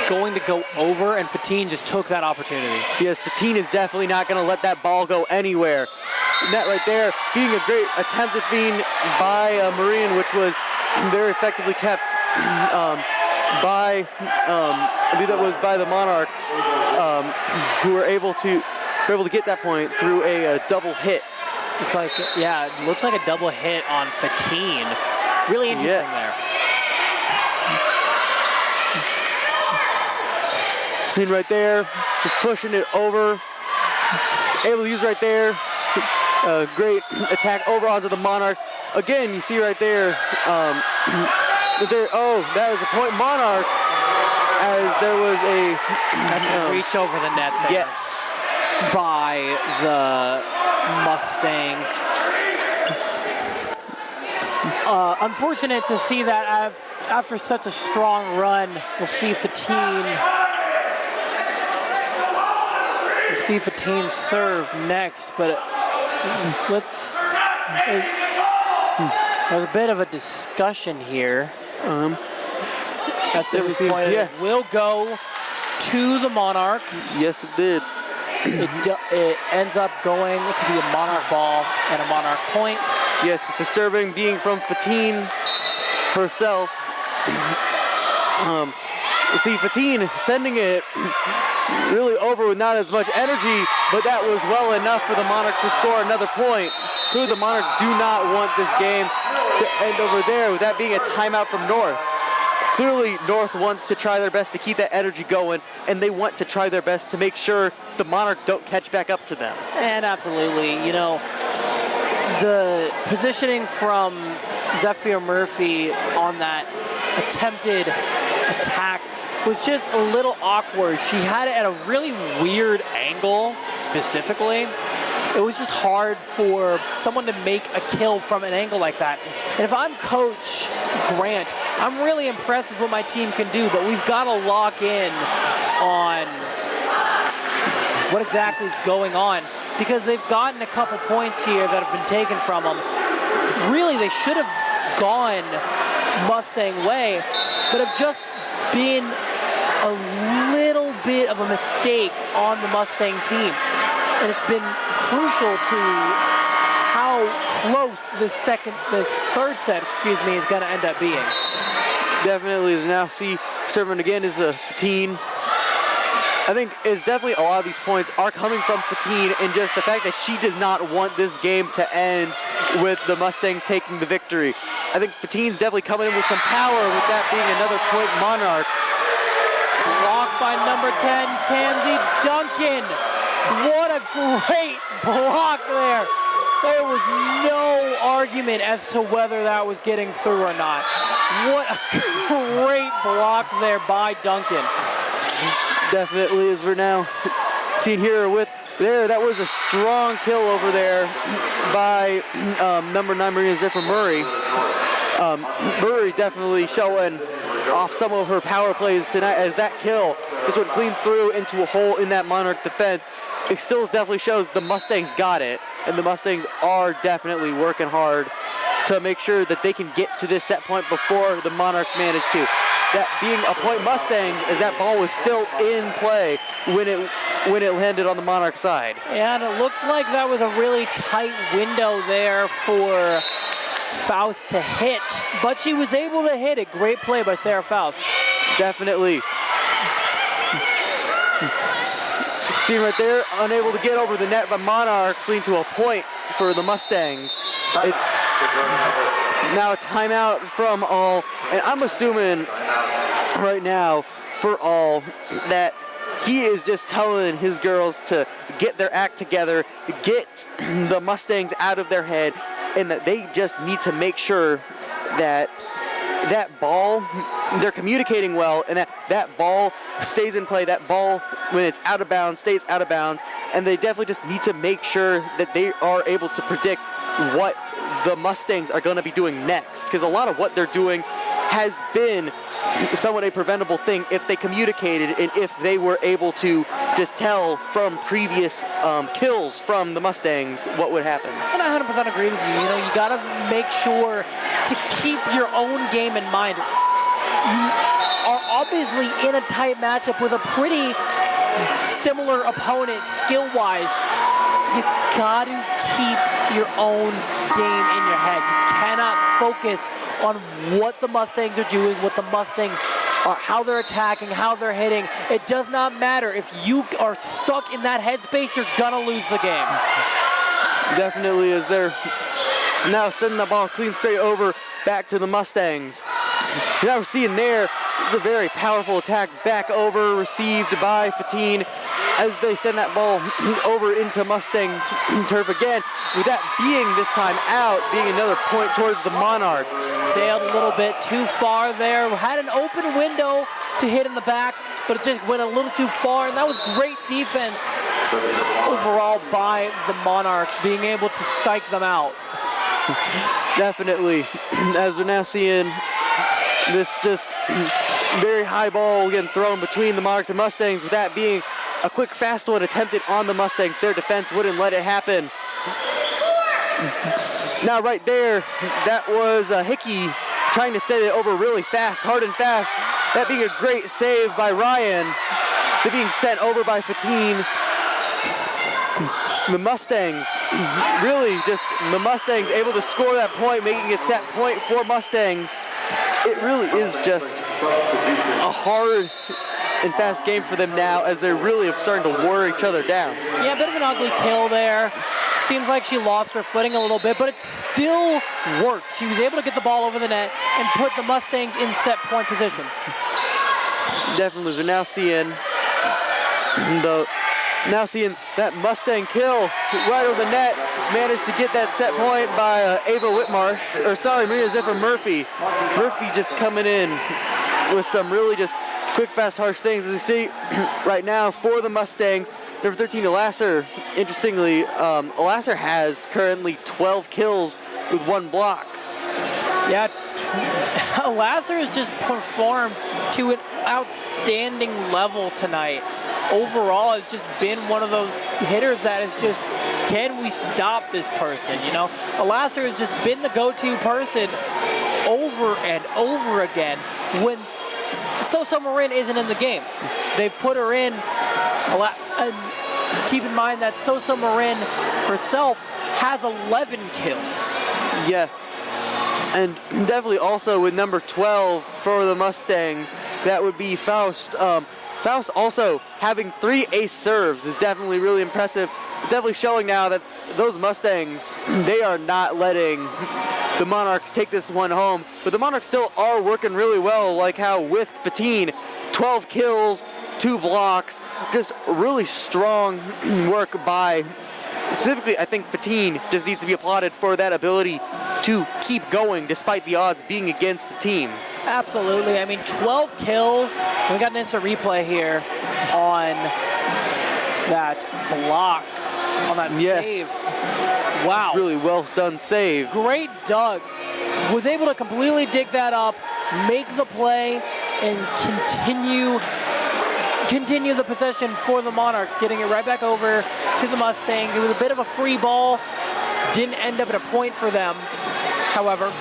Speaker 3: going to go over, and Fatine just took that opportunity.
Speaker 4: Yes, Fatine is definitely not going to let that ball go anywhere. Net right there being a great attempted feed by Marine, which was very effectively kept by I believe that was by the Monarchs, who were able to get that point through a double hit.
Speaker 3: Looks like a double hit on Fatine. Really interesting there.
Speaker 4: Seen right there, just pushing it over. Able to use right there. Great attack over onto the Monarchs. Again, you see right there, that was a point Monarchs, as there was
Speaker 3: that's a reach over the net there.
Speaker 4: Yes.
Speaker 3: By the Mustangs. Unfortunate to see that after such a strong run. We'll see Fatine see Fatine serve next, but there's a bit of a discussion here. As to whose point it will go to the Monarchs.
Speaker 4: Yes, it did.
Speaker 3: It ends up going to be a Monarch ball and a Monarch point.
Speaker 4: Yes, with the serving being from Fatine herself. You see Fatine sending it really over with not as much energy, but that was well enough for the Monarchs to score another point. Clearly the Monarchs do not want this game to end over there, with that being a timeout from North. Clearly North wants to try their best to keep that energy going, and they want to try their best to make sure the Monarchs don't catch back up to them.
Speaker 3: And absolutely, you know, the positioning from Zephyr Murphy on that attempted attack was just a little awkward. She had it at a really weird angle, specifically. It was just hard for someone to make a kill from an angle like that. And if I'm Coach Grant, I'm really impressed with what my team can do, but we've got to lock in on what exactly is going on, because they've gotten a couple points here that have been taken from them. Really, they should have gone Mustang way, but have just been a little bit of a mistake on the Mustang team. And it's been crucial to how close this third set, is going to end up being.
Speaker 4: Definitely, as now see serving again is a Fatine. I think it's definitely a lot of these points are coming from Fatine, and just the fact that she does not want this game to end with the Mustangs taking the victory. I think Fatine's definitely coming in with some power, with that being another point Monarchs.
Speaker 3: Blocked by number 10, Kenzie Duncan. What a great block there. There was no argument as to whether that was getting through or not. What a great block there by Duncan.
Speaker 4: Definitely, as we're now seeing here with there, that was a strong kill over there by number 9 Marina Zephyr Murray. Murray definitely showing off some of her power plays tonight, as that kill just went clean through into a hole in that Monarch defense. It still definitely shows the Mustangs got it, and the Mustangs are definitely working hard to make sure that they can get to this set point before the Monarchs manage to. That being a point Mustangs, as that ball was still in play when it landed on the Monarch side.
Speaker 3: And it looked like that was a really tight window there for Faust to hit, but she was able to hit it. Great play by Sarah Faust.
Speaker 4: Definitely. See right there, unable to get over the net by Monarchs, leading to a point for the Mustangs. Now a timeout from All, and I'm assuming right now for All that he is just telling his girls to get their act together, get the Mustangs out of their head, and that they just need to make sure that that ball, they're communicating well, and that ball stays in play. That ball, when it's out of bounds, stays out of bounds, and they definitely just need to make sure that they are able to predict what the Mustangs are going to be doing next, because a lot of what they're doing has been somewhat a preventable thing if they communicated and if they were able to just tell from previous kills from the Mustangs what would happen.
Speaker 3: And I 100% agree with you. You know, you got to make sure to keep your own game in mind. You are obviously in a tight matchup with a pretty similar opponent skill-wise. You got to keep your own game in your head. You cannot focus on what the Mustangs are doing, what the Mustangs are, how they're attacking, how they're hitting. It does not matter. If you are stuck in that headspace, you're gonna lose the game.
Speaker 4: Definitely, as they're now sending the ball clean straight over back to the Mustangs. Now we're seeing there is a very powerful attack back over, received by Fatine, as they send that ball over into Mustang turf again, with that being this time out, being another point towards the Monarchs.
Speaker 3: Sailed a little bit too far there, had an open window to hit in the back, but it just went a little too far, and that was great defense overall by the Monarchs, being able to psych them out.
Speaker 4: Definitely, as we're now seeing this just very high ball getting thrown between the Monarchs and Mustangs, with that being a quick fast one attempted on the Mustangs. Their defense wouldn't let it happen. Now right there, that was Hickey trying to set it over really fast, hard and fast. That being a great save by Ryan. They're being sent over by Fatine. The Mustangs, really just the Mustangs able to score that point, making it set point for Mustangs. It really is just a hard and fast game for them now, as they're really starting to wear each other down.
Speaker 3: Yeah, a bit of an ugly kill there. Seems like she lost her footing a little bit, but it still worked. She was able to get the ball over the net and put the Mustangs in set point position.
Speaker 4: Definitely, we're now seeing that Mustang kill right over the net. Managed to get that set point by Ava Whitmarsh, Maria Ziffer Murphy. Murphy just coming in with some really just quick, fast, harsh things. As you see right now for the Mustangs, number 13, Elasser. Interestingly, Elasser has currently 12 kills with 1 block.
Speaker 3: Yeah, Elasser has just performed to an outstanding level tonight. Overall, has just been one of those hitters that is just, can we stop this person? You know, Elasser has just been the go-to person over and over again when So Marin isn't in the game. They've put her in. Keep in mind that So Marin herself has 11 kills.
Speaker 4: Yeah, and definitely also with number 12 for the Mustangs, that would be Faust. Faust also having 3 ace serves is definitely really impressive. It's definitely showing now that those Mustangs, they are not letting the Monarchs take this one home. But the Monarchs still are working really well, like how with Fatine, 12 kills, 2 blocks, just really strong work by, specifically I think Fatine just needs to be applauded for that ability to keep going despite the odds being against the team.
Speaker 3: Absolutely. I mean, 12 kills. We got an instant replay here on that block, on that save. Wow.
Speaker 4: Really well done save.
Speaker 3: Great Doug. Was able to completely dig that up, make the play, and continue the possession for the Monarchs, getting it right back over to the Mustangs. It was a bit of a free ball. Didn't end up at a point for them, however.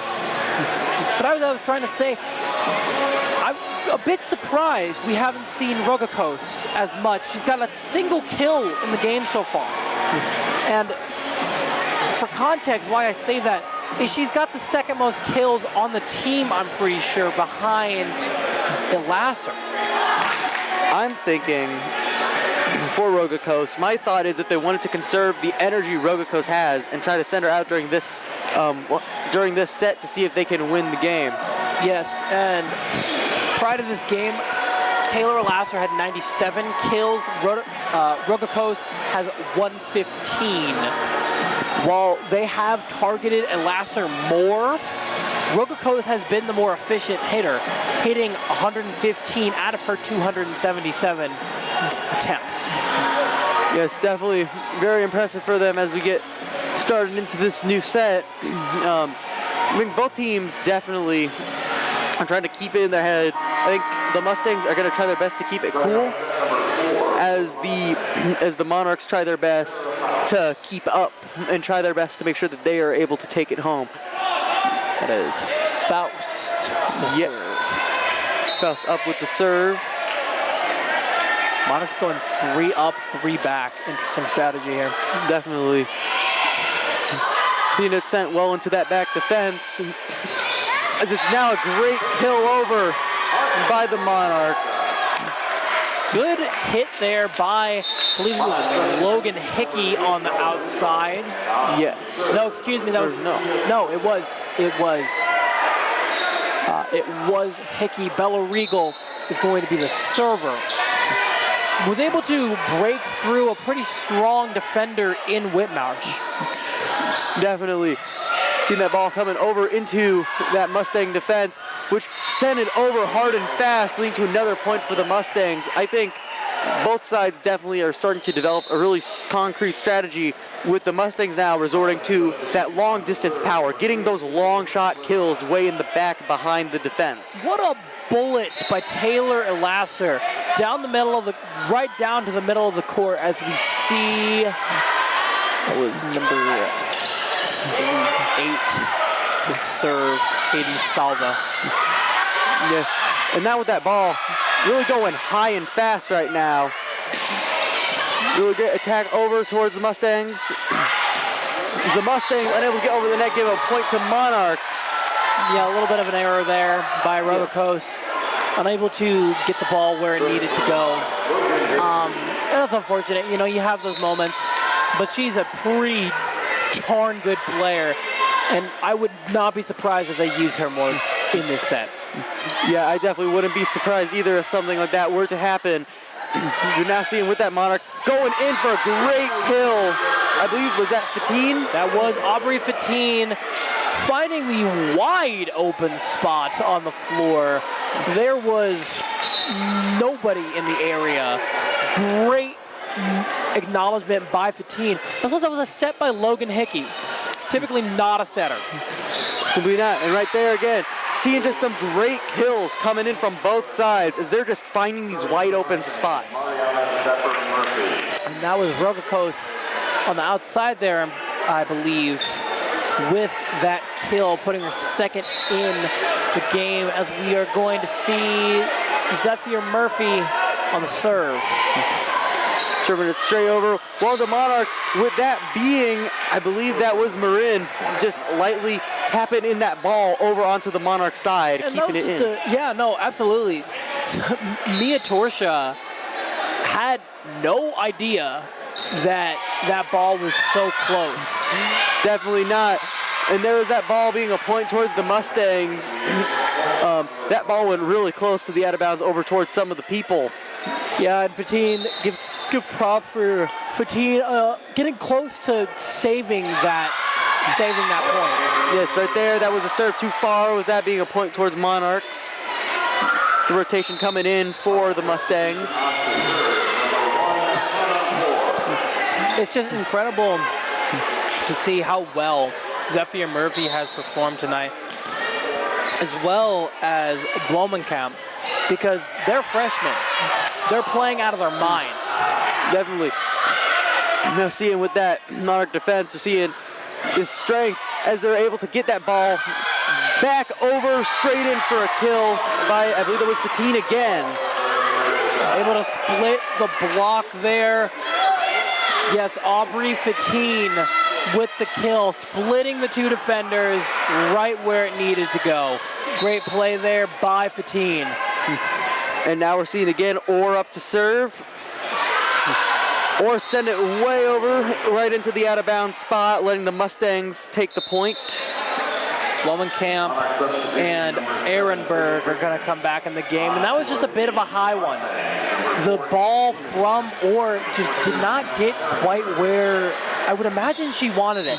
Speaker 3: But I was trying to say, I'm a bit surprised we haven't seen Rogakos as much. She's got a single kill in the game so far. And for context, why I say that is she's got the second most kills on the team, I'm pretty sure, behind Elasser.
Speaker 4: I'm thinking for Rogakos, my thought is if they wanted to conserve the energy Rogakos has and try to send her out during this set to see if they can win the game.
Speaker 3: Yes, and prior to this game, Taylor Elasser had 97 kills. Rogakos has 115. While they have targeted Elasser more, Rogakos has been the more efficient hitter, hitting 115 out of her 277 attempts.
Speaker 4: Yeah, it's definitely very impressive for them as we get started into this new set. I mean, both teams definitely are trying to keep it in their heads. I think the Mustangs are going to try their best to keep it cool as the Monarchs try their best to keep up and try their best to make sure that they are able to take it home.
Speaker 3: That is Faust.
Speaker 4: Yep. Faust up with the serve.
Speaker 3: Monarchs going 3 up, 3 back. Interesting strategy here.
Speaker 4: Definitely. Seeing it sent well into that back defense, as it's now a great kill over by the Monarchs.
Speaker 3: Good hit there by, I believe it was Logan Hickey on the outside.
Speaker 4: Yeah.
Speaker 3: No, excuse me. That was no. It was Hickey. Bella Regal is going to be the server. Was able to break through a pretty strong defender in Whitmarsh.
Speaker 4: Definitely. Seen that ball coming over into that Mustang defense, which sent it over hard and fast, leading to another point for the Mustangs. I think both sides definitely are starting to develop a really concrete strategy, with the Mustangs now resorting to that long distance power, getting those long shot kills way in the back behind the defense.
Speaker 3: What a bullet by Taylor Elasser. down the middle of the, right down to the middle of the court as we see, that was number 8 to serve, Hayden Salva.
Speaker 4: Yes, and now with that ball really going high and fast right now. Really great attack over towards the Mustangs. The Mustangs unable to get over the net, give a point to Monarchs.
Speaker 3: Yeah, a little bit of an error there by Rogakos. Unable to get the ball where it needed to go. And that's unfortunate. You know, you have those moments, but she's a pretty darn good player, and I would not be surprised if they use her more in this set.
Speaker 4: Yeah, I definitely wouldn't be surprised either if something like that were to happen. You're now seeing with that Monarch going in for a great kill. I believe, was that Fatine?
Speaker 3: That was Aubrey Fatine finding the wide open spot on the floor. There was nobody in the area. Great acknowledgement by Fatine. That was a set by Logan Hickey. Typically not a setter.
Speaker 4: Completely not. And right there again, seeing just some great kills coming in from both sides as they're just finding these wide open spots.
Speaker 3: And that was Rogakos on the outside there, I believe, with that kill, putting her second in the game, as we are going to see Zephyr Murphy on the serve.
Speaker 4: Serving it straight over. Well, the Monarch, with that being, I believe that was Marin, just lightly tapping in that ball over onto the Monarch side,
Speaker 3: and
Speaker 4: keeping it in.
Speaker 3: Yeah, no, absolutely. Mia Torsha had no idea that that ball was so close.
Speaker 4: Definitely not. And there was that ball being a point towards the Mustangs. That ball went really close to the out of bounds over towards some of the people.
Speaker 3: Yeah, and Fatine, give props for Fatine getting close to saving that point.
Speaker 4: Yes, right there. That was a serve too far, with that being a point towards Monarchs. The rotation coming in for the Mustangs.
Speaker 3: It's just incredible to see how well Zephyr Murphy has performed tonight, as well as Blomenkamp, because they're freshmen. They're playing out of their minds.
Speaker 4: Definitely. Now seeing with that Monarch defense, we're seeing this strength as they're able to get that ball back over, straight in for a kill by, I believe that was Fatine again.
Speaker 3: Able to split the block there. Yes, Aubrey Fatine with the kill, splitting the two defenders right where it needed to go. Great play there by Fatine.
Speaker 4: And now we're seeing again Orr up to serve. Orr send it way over, right into the out of bounds spot, letting the Mustangs take the point.
Speaker 3: Blomenkamp and Ehrenberg are going to come back in the game, and that was just a bit of a high one. The ball from Orr just did not get quite where I would imagine she wanted it.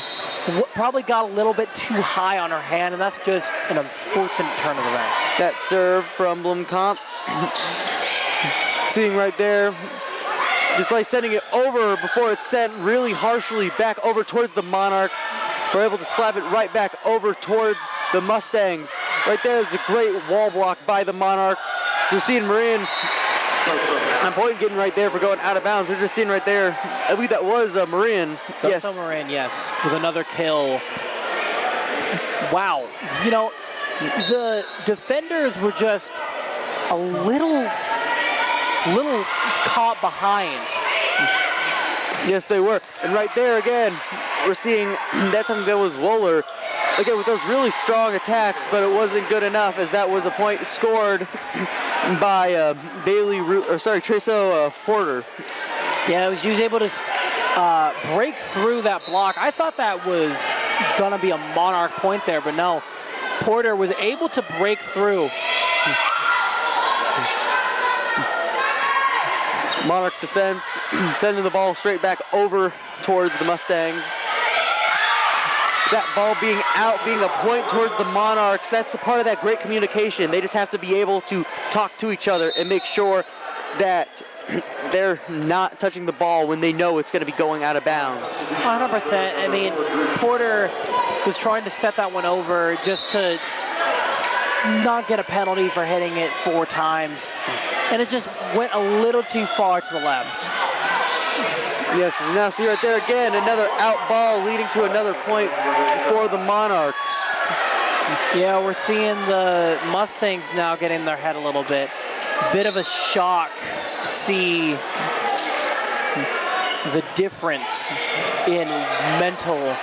Speaker 3: Probably got a little bit too high on her hand, and that's just an unfortunate turn of events.
Speaker 4: That serve from Blomkamp. Seeing right there, just like sending it over before it's sent really harshly back over towards the Monarchs. We're able to slap it right back over towards the Mustangs. Right there is a great wall block by the Monarchs. You're seeing Marin, I'm pointing getting right there for going out of bounds. They're just seeing right there, I believe that was Marin.
Speaker 3: Yes. Marin, yes, with another kill. Wow, you know, the defenders were just a little caught behind.
Speaker 4: Yes, they were. And right there again, we're seeing that time that was Wohler. Again, with those really strong attacks, but it wasn't good enough, as that was a point scored by Treso Porter.
Speaker 3: Yeah, she was able to break through that block. I thought that was gonna be a Monarch point there, but no. Porter was able to break through.
Speaker 4: Monarch defense sending the ball straight back over towards the Mustangs. That ball being out, being a point towards the Monarchs, that's a part of that great communication. They just have to be able to talk to each other and make sure that they're not touching the ball when they know it's going to be going out of bounds.
Speaker 3: 100%. I mean, Porter was trying to set that one over just to not get a penalty for hitting it 4 times. And it just went a little too far to the left.
Speaker 4: Yes, as you now see right there again, another out ball leading to another point for the Monarchs.
Speaker 3: Yeah, we're seeing the Mustangs now get in their head a little bit. Bit of a shock to see the difference in mental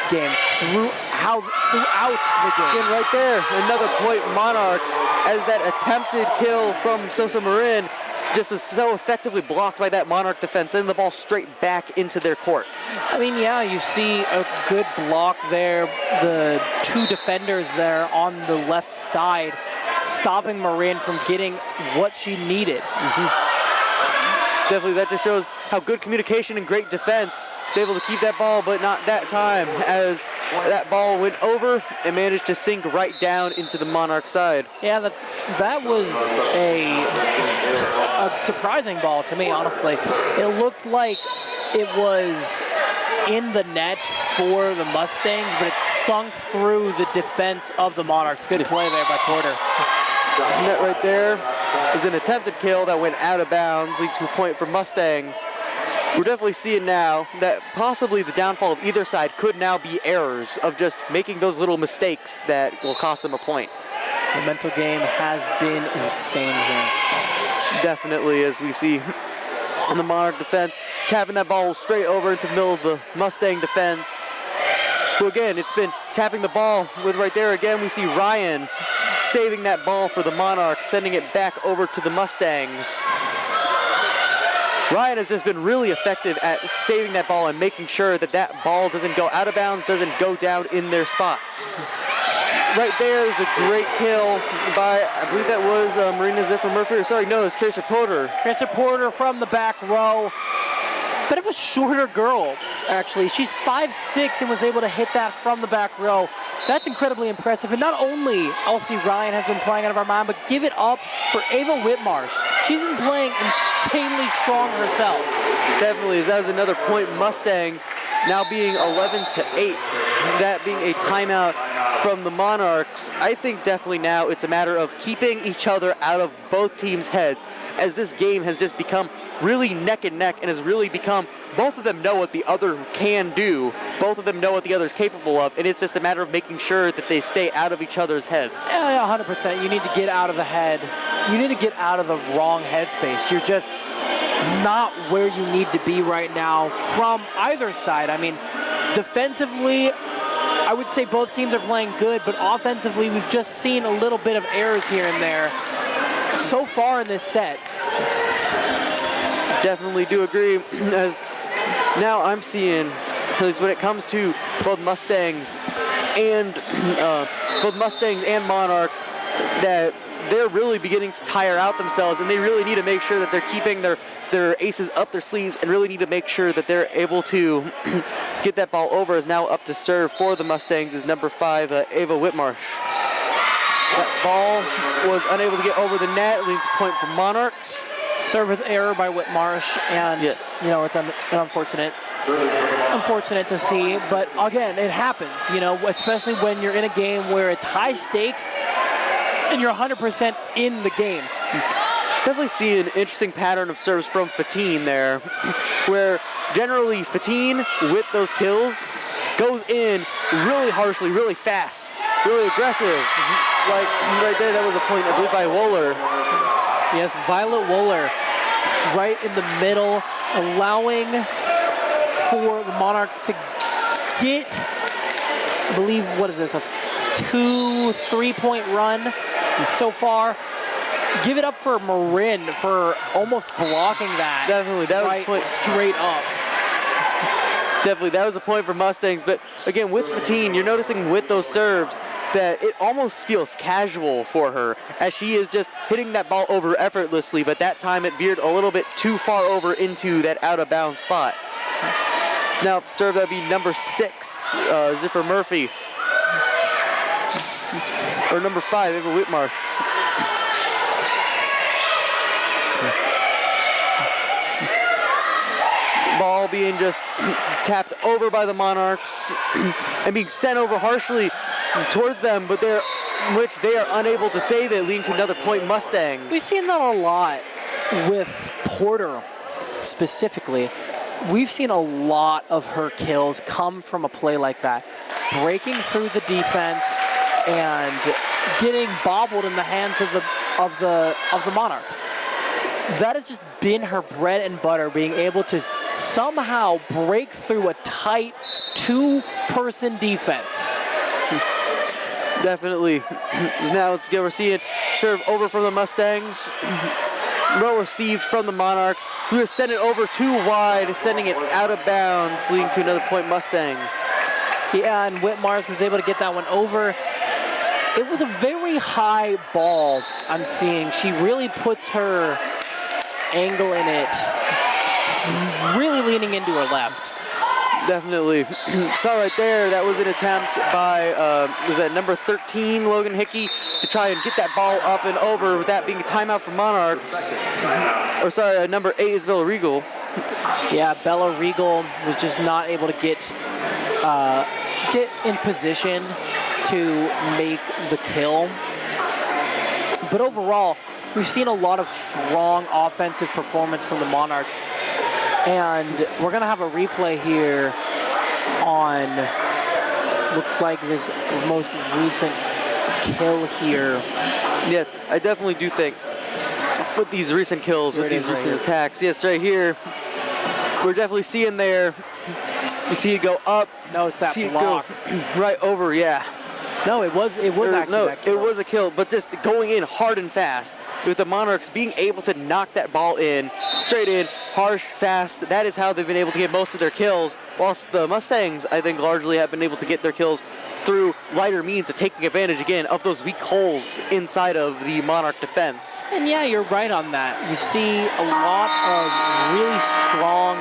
Speaker 3: game throughout the game.
Speaker 4: Again, right there, another point Monarchs, as that attempted kill from Sosa Marin just was so effectively blocked by that Monarch defense, and the ball straight back into their court.
Speaker 3: I mean, yeah, you see a good block there. The 2 defenders there on the left side, stopping Marin from getting what she needed.
Speaker 4: Definitely, that just shows how good communication and great defense is able to keep that ball, but not that time, as that ball went over and managed to sink right down into the Monarch side.
Speaker 3: Yeah, that was a surprising ball to me, honestly. It looked like it was in the net for the Mustangs, but it sunk through the defense of the Monarchs. Good play there by Porter.
Speaker 4: And that right there is an attempted kill that went out of bounds, leading to a point for Mustangs. We're definitely seeing now that possibly the downfall of either side could now be errors of just making those little mistakes that will cost them a point.
Speaker 3: The mental game has been insane here.
Speaker 4: Definitely, as we see on the Monarch defense, tapping that ball straight over into the middle of the Mustang defense. Who again, it's been tapping the ball with right there again, we see Ryan saving that ball for the Monarchs, sending it back over to the Mustangs. Ryan has just been really effective at saving that ball and making sure that that ball doesn't go out of bounds, doesn't go down in their spots. Right there is a great kill by, I believe that was Marina Ziffer-Murphy, or sorry, no, it's Tracer Porter.
Speaker 3: Tracer Porter from the back row. Bit of a shorter girl, actually. She's 5'6" and was able to hit that from the back row. That's incredibly impressive. And not only Elsie Ryan has been playing out of our mind, but give it up for Ava Whitmarsh. She's been playing insanely strong herself.
Speaker 4: Definitely, as that was another point. Mustangs now being 11-8. That being a timeout from the Monarchs. I think definitely now it's a matter of keeping each other out of both teams' heads, as this game has just become really neck and neck and has really become, both of them know what the other can do, both of them know what the other is capable of, and it's just a matter of making sure that they stay out of each other's heads.
Speaker 3: Yeah, 100%. You need to get out of the head. You need to get out of the wrong headspace. You're just not where you need to be right now from either side. I mean, defensively, I would say both teams are playing good, but offensively, we've just seen a little bit of errors here and there so far in this set.
Speaker 4: Definitely do agree, as now I'm seeing, because when it comes to both Mustangs and Monarchs, that they're really beginning to tire out themselves, and they really need to make sure that they're keeping their aces up their sleeves, and really need to make sure that they're able to get that ball over. Is now up to serve for the Mustangs is number 5, Ava Whitmarsh. That ball was unable to get over the net, leading to point for Monarchs.
Speaker 3: Service error by Whitmarsh, and
Speaker 4: yes,
Speaker 3: you know, it's unfortunate to see, but again, it happens, you know, especially when you're in a game where it's high stakes and you're 100% in the game.
Speaker 4: Definitely see an interesting pattern of serves from Fatine there, where generally Fatine, with those kills, goes in really harshly, really fast, really aggressive. Like right there, that was a point, I believe, by Wohler.
Speaker 3: Yes, Violet Wohler right in the middle, allowing for the Monarchs to get, I believe, what is this, a 2-3-point run so far. Give it up for Marin for almost blocking that.
Speaker 4: Definitely, that was
Speaker 3: right
Speaker 4: a point.
Speaker 3: Straight up.
Speaker 4: Definitely, that was a point for Mustangs, but again, with Fatine, you're noticing with those serves that it almost feels casual for her, as she is just hitting that ball over effortlessly, but that time it veered a little bit too far over into that out-of-bounds spot. Now up to serve, that would be number 6, Ziffer Murphy. Or number 5, Ava Whitmarsh. Ball being just tapped over by the Monarchs and being sent over harshly towards them, but they're which they are unable to save it, leading to another point Mustang.
Speaker 3: We've seen that a lot with Porter specifically. We've seen a lot of her kills come from a play like that, breaking through the defense and getting bobbled in the hands of the Monarchs. That has just been her bread and butter, being able to somehow break through a tight two-person defense.
Speaker 4: Definitely. Now let's go. We're seeing serve over from the Mustangs. Well received from the Monarch, who has sent it over too wide, sending it out of bounds, leading to another point Mustangs.
Speaker 3: Yeah, and Whitmars was able to get that one over. It was a very high ball I'm seeing. She really puts her angle in it, really leaning into her left.
Speaker 4: Definitely. Saw right there, that was an attempt by, was that number 13, Logan Hickey, to try and get that ball up and over, with that being a timeout for Monarchs. Or sorry, number 8 is Bella Regal.
Speaker 3: Yeah, Bella Regal was just not able to get in position to make the kill. But overall, we've seen a lot of strong offensive performance from the Monarchs. And we're going to have a replay here on, looks like this most recent kill here.
Speaker 4: Yes, I definitely do think with these recent kills, with these recent attacks, yes, right here, we're definitely seeing there, you see it go up.
Speaker 3: No, it's that
Speaker 4: see
Speaker 3: block.
Speaker 4: It go right over, yeah.
Speaker 3: No, it was actually that kill.
Speaker 4: It was a kill, but just going in hard and fast. With the Monarchs being able to knock that ball in, straight in, harsh, fast. That is how they've been able to get most of their kills, whilst the Mustangs, I think, largely have been able to get their kills through lighter means of taking advantage, again, of those weak holes inside of the Monarch defense.
Speaker 3: And yeah, you're right on that. You see a lot of really strong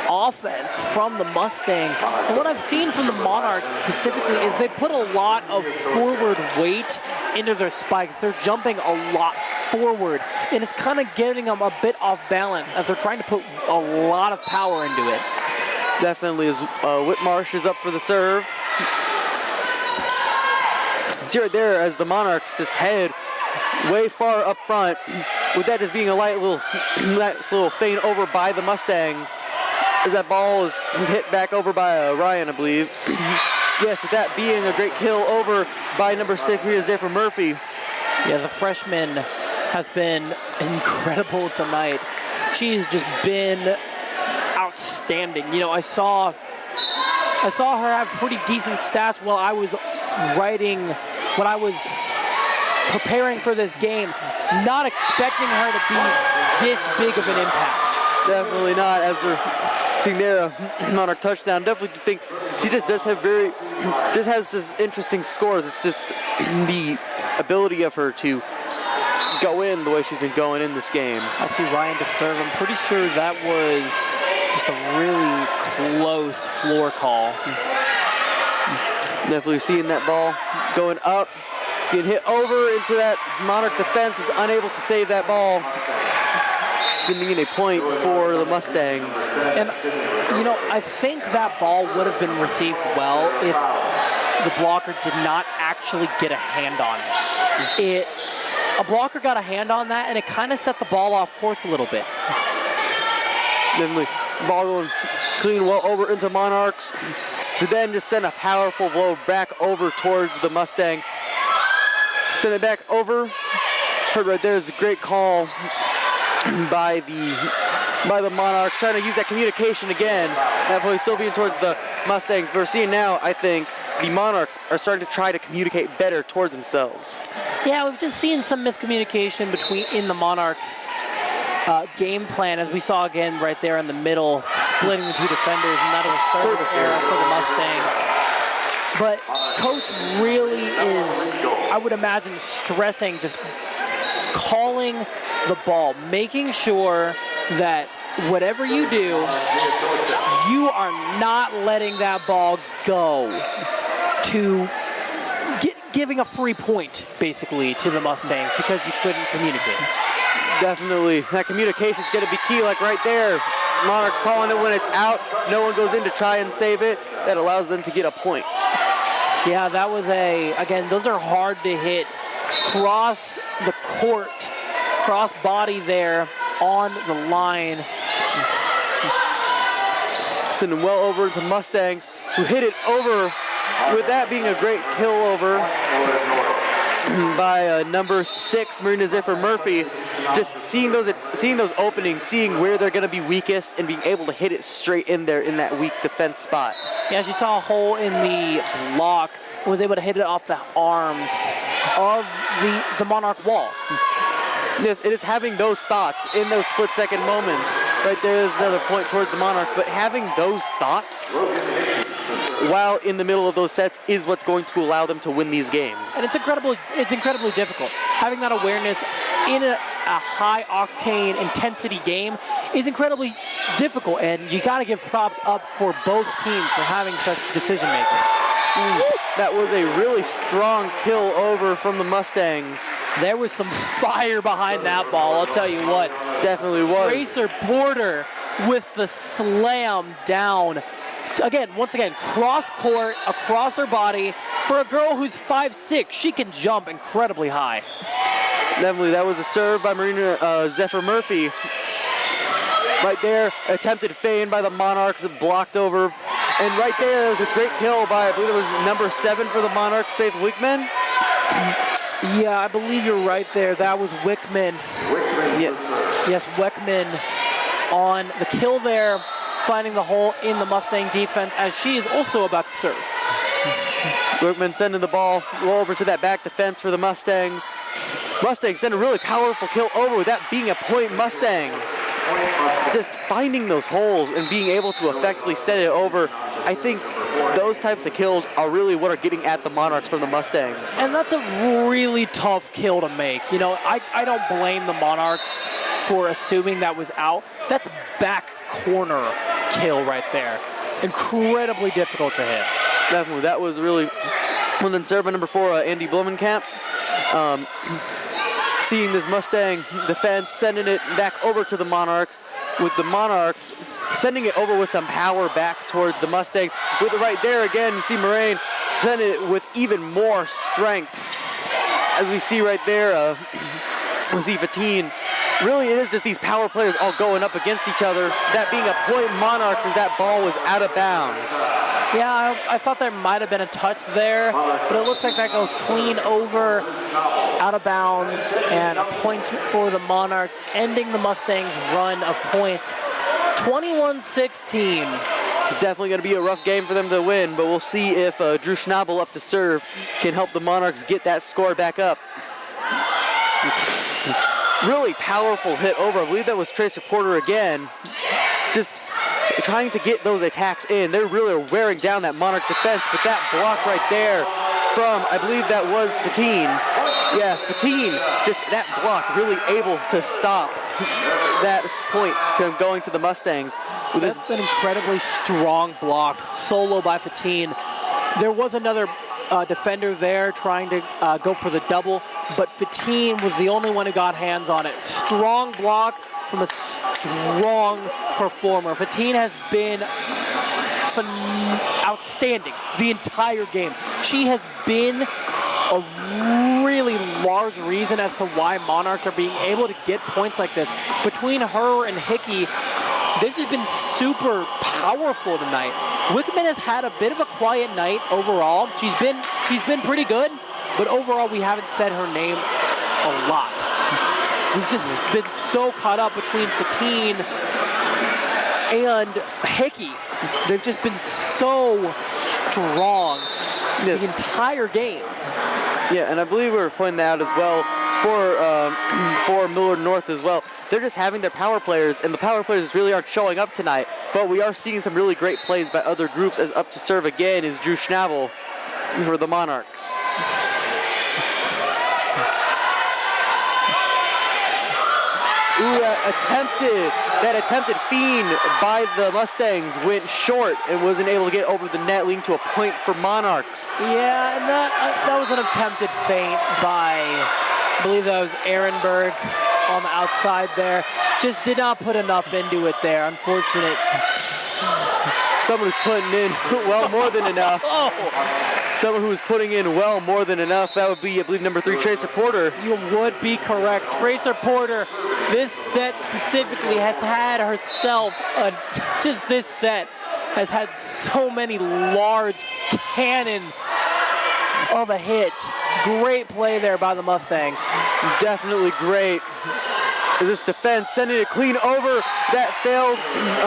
Speaker 3: offense from the Mustangs. And what I've seen from the Monarchs specifically is they put a lot of forward weight into their spikes. They're jumping a lot forward, and it's kind of getting them a bit off balance as they're trying to put a lot of power into it.
Speaker 4: Definitely, as Whitmarsh is up for the serve. See right there as the Monarchs just head way far up front, with that just being a light little, nice little feint over by the Mustangs, as that ball is hit back over by Ryan, I believe. Yes, with that being a great kill over by number 6, Mia Zephyr Murphy.
Speaker 3: Yeah, the freshman has been incredible tonight. She's just been outstanding. You know, I saw her have pretty decent stats while I was preparing for this game, not expecting her to be this big of an impact.
Speaker 4: Definitely not, as we're seeing there, Monarch touchdown. Definitely think she just does have just has just interesting scores. It's just the ability of her to go in the way she's been going in this game.
Speaker 3: I see Ryan to serve. I'm pretty sure that was just a really close floor call.
Speaker 4: Definitely seeing that ball going up, getting hit over into that Monarch defense, was unable to save that ball, sending in a point for the Mustangs.
Speaker 3: And, you know, I think that ball would have been received well if the blocker did not actually get a hand on it. A blocker got a hand on that, and it kind of set the ball off course a little bit.
Speaker 4: Definitely, ball going clean well over into Monarchs, to then just send a powerful blow back over towards the Mustangs. Send it back over. Heard right there is a great call by the Monarchs, trying to use that communication again. That play still being towards the Mustangs, but we're seeing now, I think, the Monarchs are starting to try to communicate better towards themselves.
Speaker 3: Yeah, we've just seen some miscommunication in the Monarchs' game plan, as we saw again right there in the middle, splitting the two defenders, and that is a service error for the Mustangs. But Coach really is, I would imagine, stressing, just calling the ball, making sure that whatever you do, you are not letting that ball go, to giving a free point, basically, to the Mustangs because you couldn't communicate.
Speaker 4: Definitely. That communication is going to be key, like right there. Monarchs calling it when it's out. No one goes in to try and save it. That allows them to get a point.
Speaker 3: Yeah, that was again, those are hard to hit. Cross the court, cross body there on the line.
Speaker 4: Sending well over to Mustangs, who hit it over, with that being a great kill over by number 6, Marina Ziffer-Murphy. Just seeing those openings, seeing where they're going to be weakest, and being able to hit it straight in there in that weak defense spot.
Speaker 3: Yeah, she saw a hole in the block and was able to hit it off the arms of the Monarch wall.
Speaker 4: Yes, it is having those thoughts in those split-second moments. Right there is another point towards the Monarchs, but having those thoughts while in the middle of those sets is what's going to allow them to win these games.
Speaker 3: And it's incredibly difficult. Having that awareness in a high-octane intensity game is incredibly difficult, and you got to give props up for both teams for having such decision-making.
Speaker 4: That was a really strong kill over from the Mustangs.
Speaker 3: There was some fire behind that ball, I'll tell you what.
Speaker 4: Definitely was.
Speaker 3: Tracer Porter with the slam down. Once again, cross court, across her body. For a girl who's 5'6", she can jump incredibly high.
Speaker 4: Definitely, that was a serve by Marina Ziffer-Murphy. Right there, attempted feign by the Monarchs, blocked over. And right there was a great kill by, I believe it was number 7 for the Monarchs, Faith Wickman.
Speaker 3: Yeah, I believe you're right there. That was Wickman. Yes, Wickman on the kill there, finding the hole in the Mustang defense as she is also about to serve.
Speaker 4: Wickman sending the ball over to that back defense for the Mustangs. Mustangs send a really powerful kill over, with that being a point Mustangs. Just finding those holes and being able to effectively set it over, I think those types of kills are really what are getting at the Monarchs from the Mustangs.
Speaker 3: And that's a really tough kill to make. You know, I don't blame the Monarchs for assuming that was out. That's back corner kill right there. Incredibly difficult to hit.
Speaker 4: Definitely, that was really, and then serve by number 4, Andy Blumenkamp. Seeing this Mustang defense, sending it back over to the Monarchs, with the Monarchs sending it over with some power back towards the Mustangs. With it right there again, you see Moraine sending it with even more strength. As we see right there, we see Fatine. Really, it is just these power players all going up against each other. That being a point Monarchs as that ball was out of bounds.
Speaker 3: Yeah, I thought there might have been a touch there, but it looks like that goes clean over, out of bounds, and a point for the Monarchs, ending the Mustangs' run of points. 21-16.
Speaker 4: It's definitely going to be a rough game for them to win, but we'll see if Drew Schnabel up to serve can help the Monarchs get that score back up. Really powerful hit over. I believe that was Tracer Porter again. Just trying to get those attacks in. They're really wearing down that Monarch defense, but that block right there from, I believe that was Fatine. Yeah, Fatine, just that block really able to stop that point from going to the Mustangs.
Speaker 3: That's an incredibly strong block, solo by Fatine. There was another defender there trying to go for the double, but Fatine was the only one who got hands on it. Strong block from a strong performer. Fatine has been outstanding the entire game. She has been a really large reason as to why Monarchs are being able to get points like this. Between her and Hickey, they've just been super powerful tonight. Wickman has had a bit of a quiet night overall. She's been pretty good, but overall we haven't said her name a lot. We've just been so caught up between Fatine and Hickey. They've just been so strong the entire game.
Speaker 4: Yeah, and I believe we were pointing that out as well for Millard North as well. They're just having their power players, and the power players really aren't showing up tonight, but we are seeing some really great plays by other groups, as up to serve again is Drew Schnabel for the Monarchs. Ooh, that attempted feed by the Mustangs went short and wasn't able to get over the net, leading to a point for Monarchs.
Speaker 3: Yeah, and that was an attempted feint by, I believe that was Ehrenberg on the outside there. Just did not put enough into it there, unfortunate.
Speaker 4: someone who's putting in well more than enough. Someone who is putting in well more than enough. That would be, I believe, number 3, Tracer Porter.
Speaker 3: You would be correct. Tracer Porter, this set specifically, has had herself, just this set, has had so many large cannon of a hit. Great play there by the Mustangs.
Speaker 4: Definitely great. Is this defense sending it clean over that failed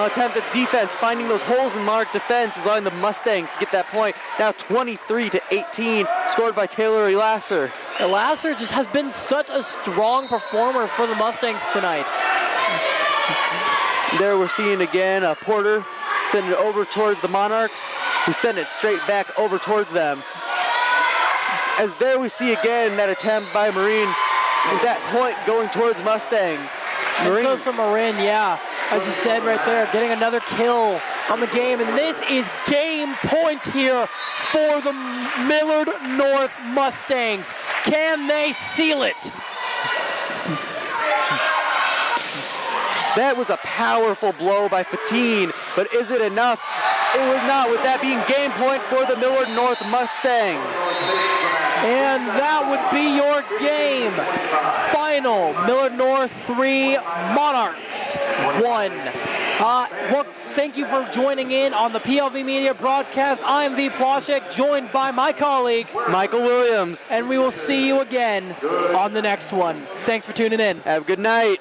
Speaker 4: attempt at defense, finding those holes in Monarch defense, is allowing the Mustangs to get that point. Now 23-18, scored by Taylor Elasser.
Speaker 3: Elasser just has been such a strong performer for the Mustangs tonight.
Speaker 4: There we're seeing again Porter sending it over towards the Monarchs, who send it straight back over towards them. As there we see again that attempt by Marine, with that point going towards Mustangs.
Speaker 3: And so Marin, yeah, as you said right there, getting another kill on the game. And this is game point here for the Millard North Mustangs. Can they seal it?
Speaker 4: That was a powerful blow by Fatine, but is it enough? It was not, with that being game point for the Millard North Mustangs.
Speaker 3: And that would be your game. Final, Millard North 3, Monarchs 1. Well, thank you for joining in on the PLV Media broadcast. I am V. Ploshek, joined by my colleague,
Speaker 4: Michael Williams.
Speaker 3: And we will see you again on the next one. Thanks for tuning in.
Speaker 4: Have a good night.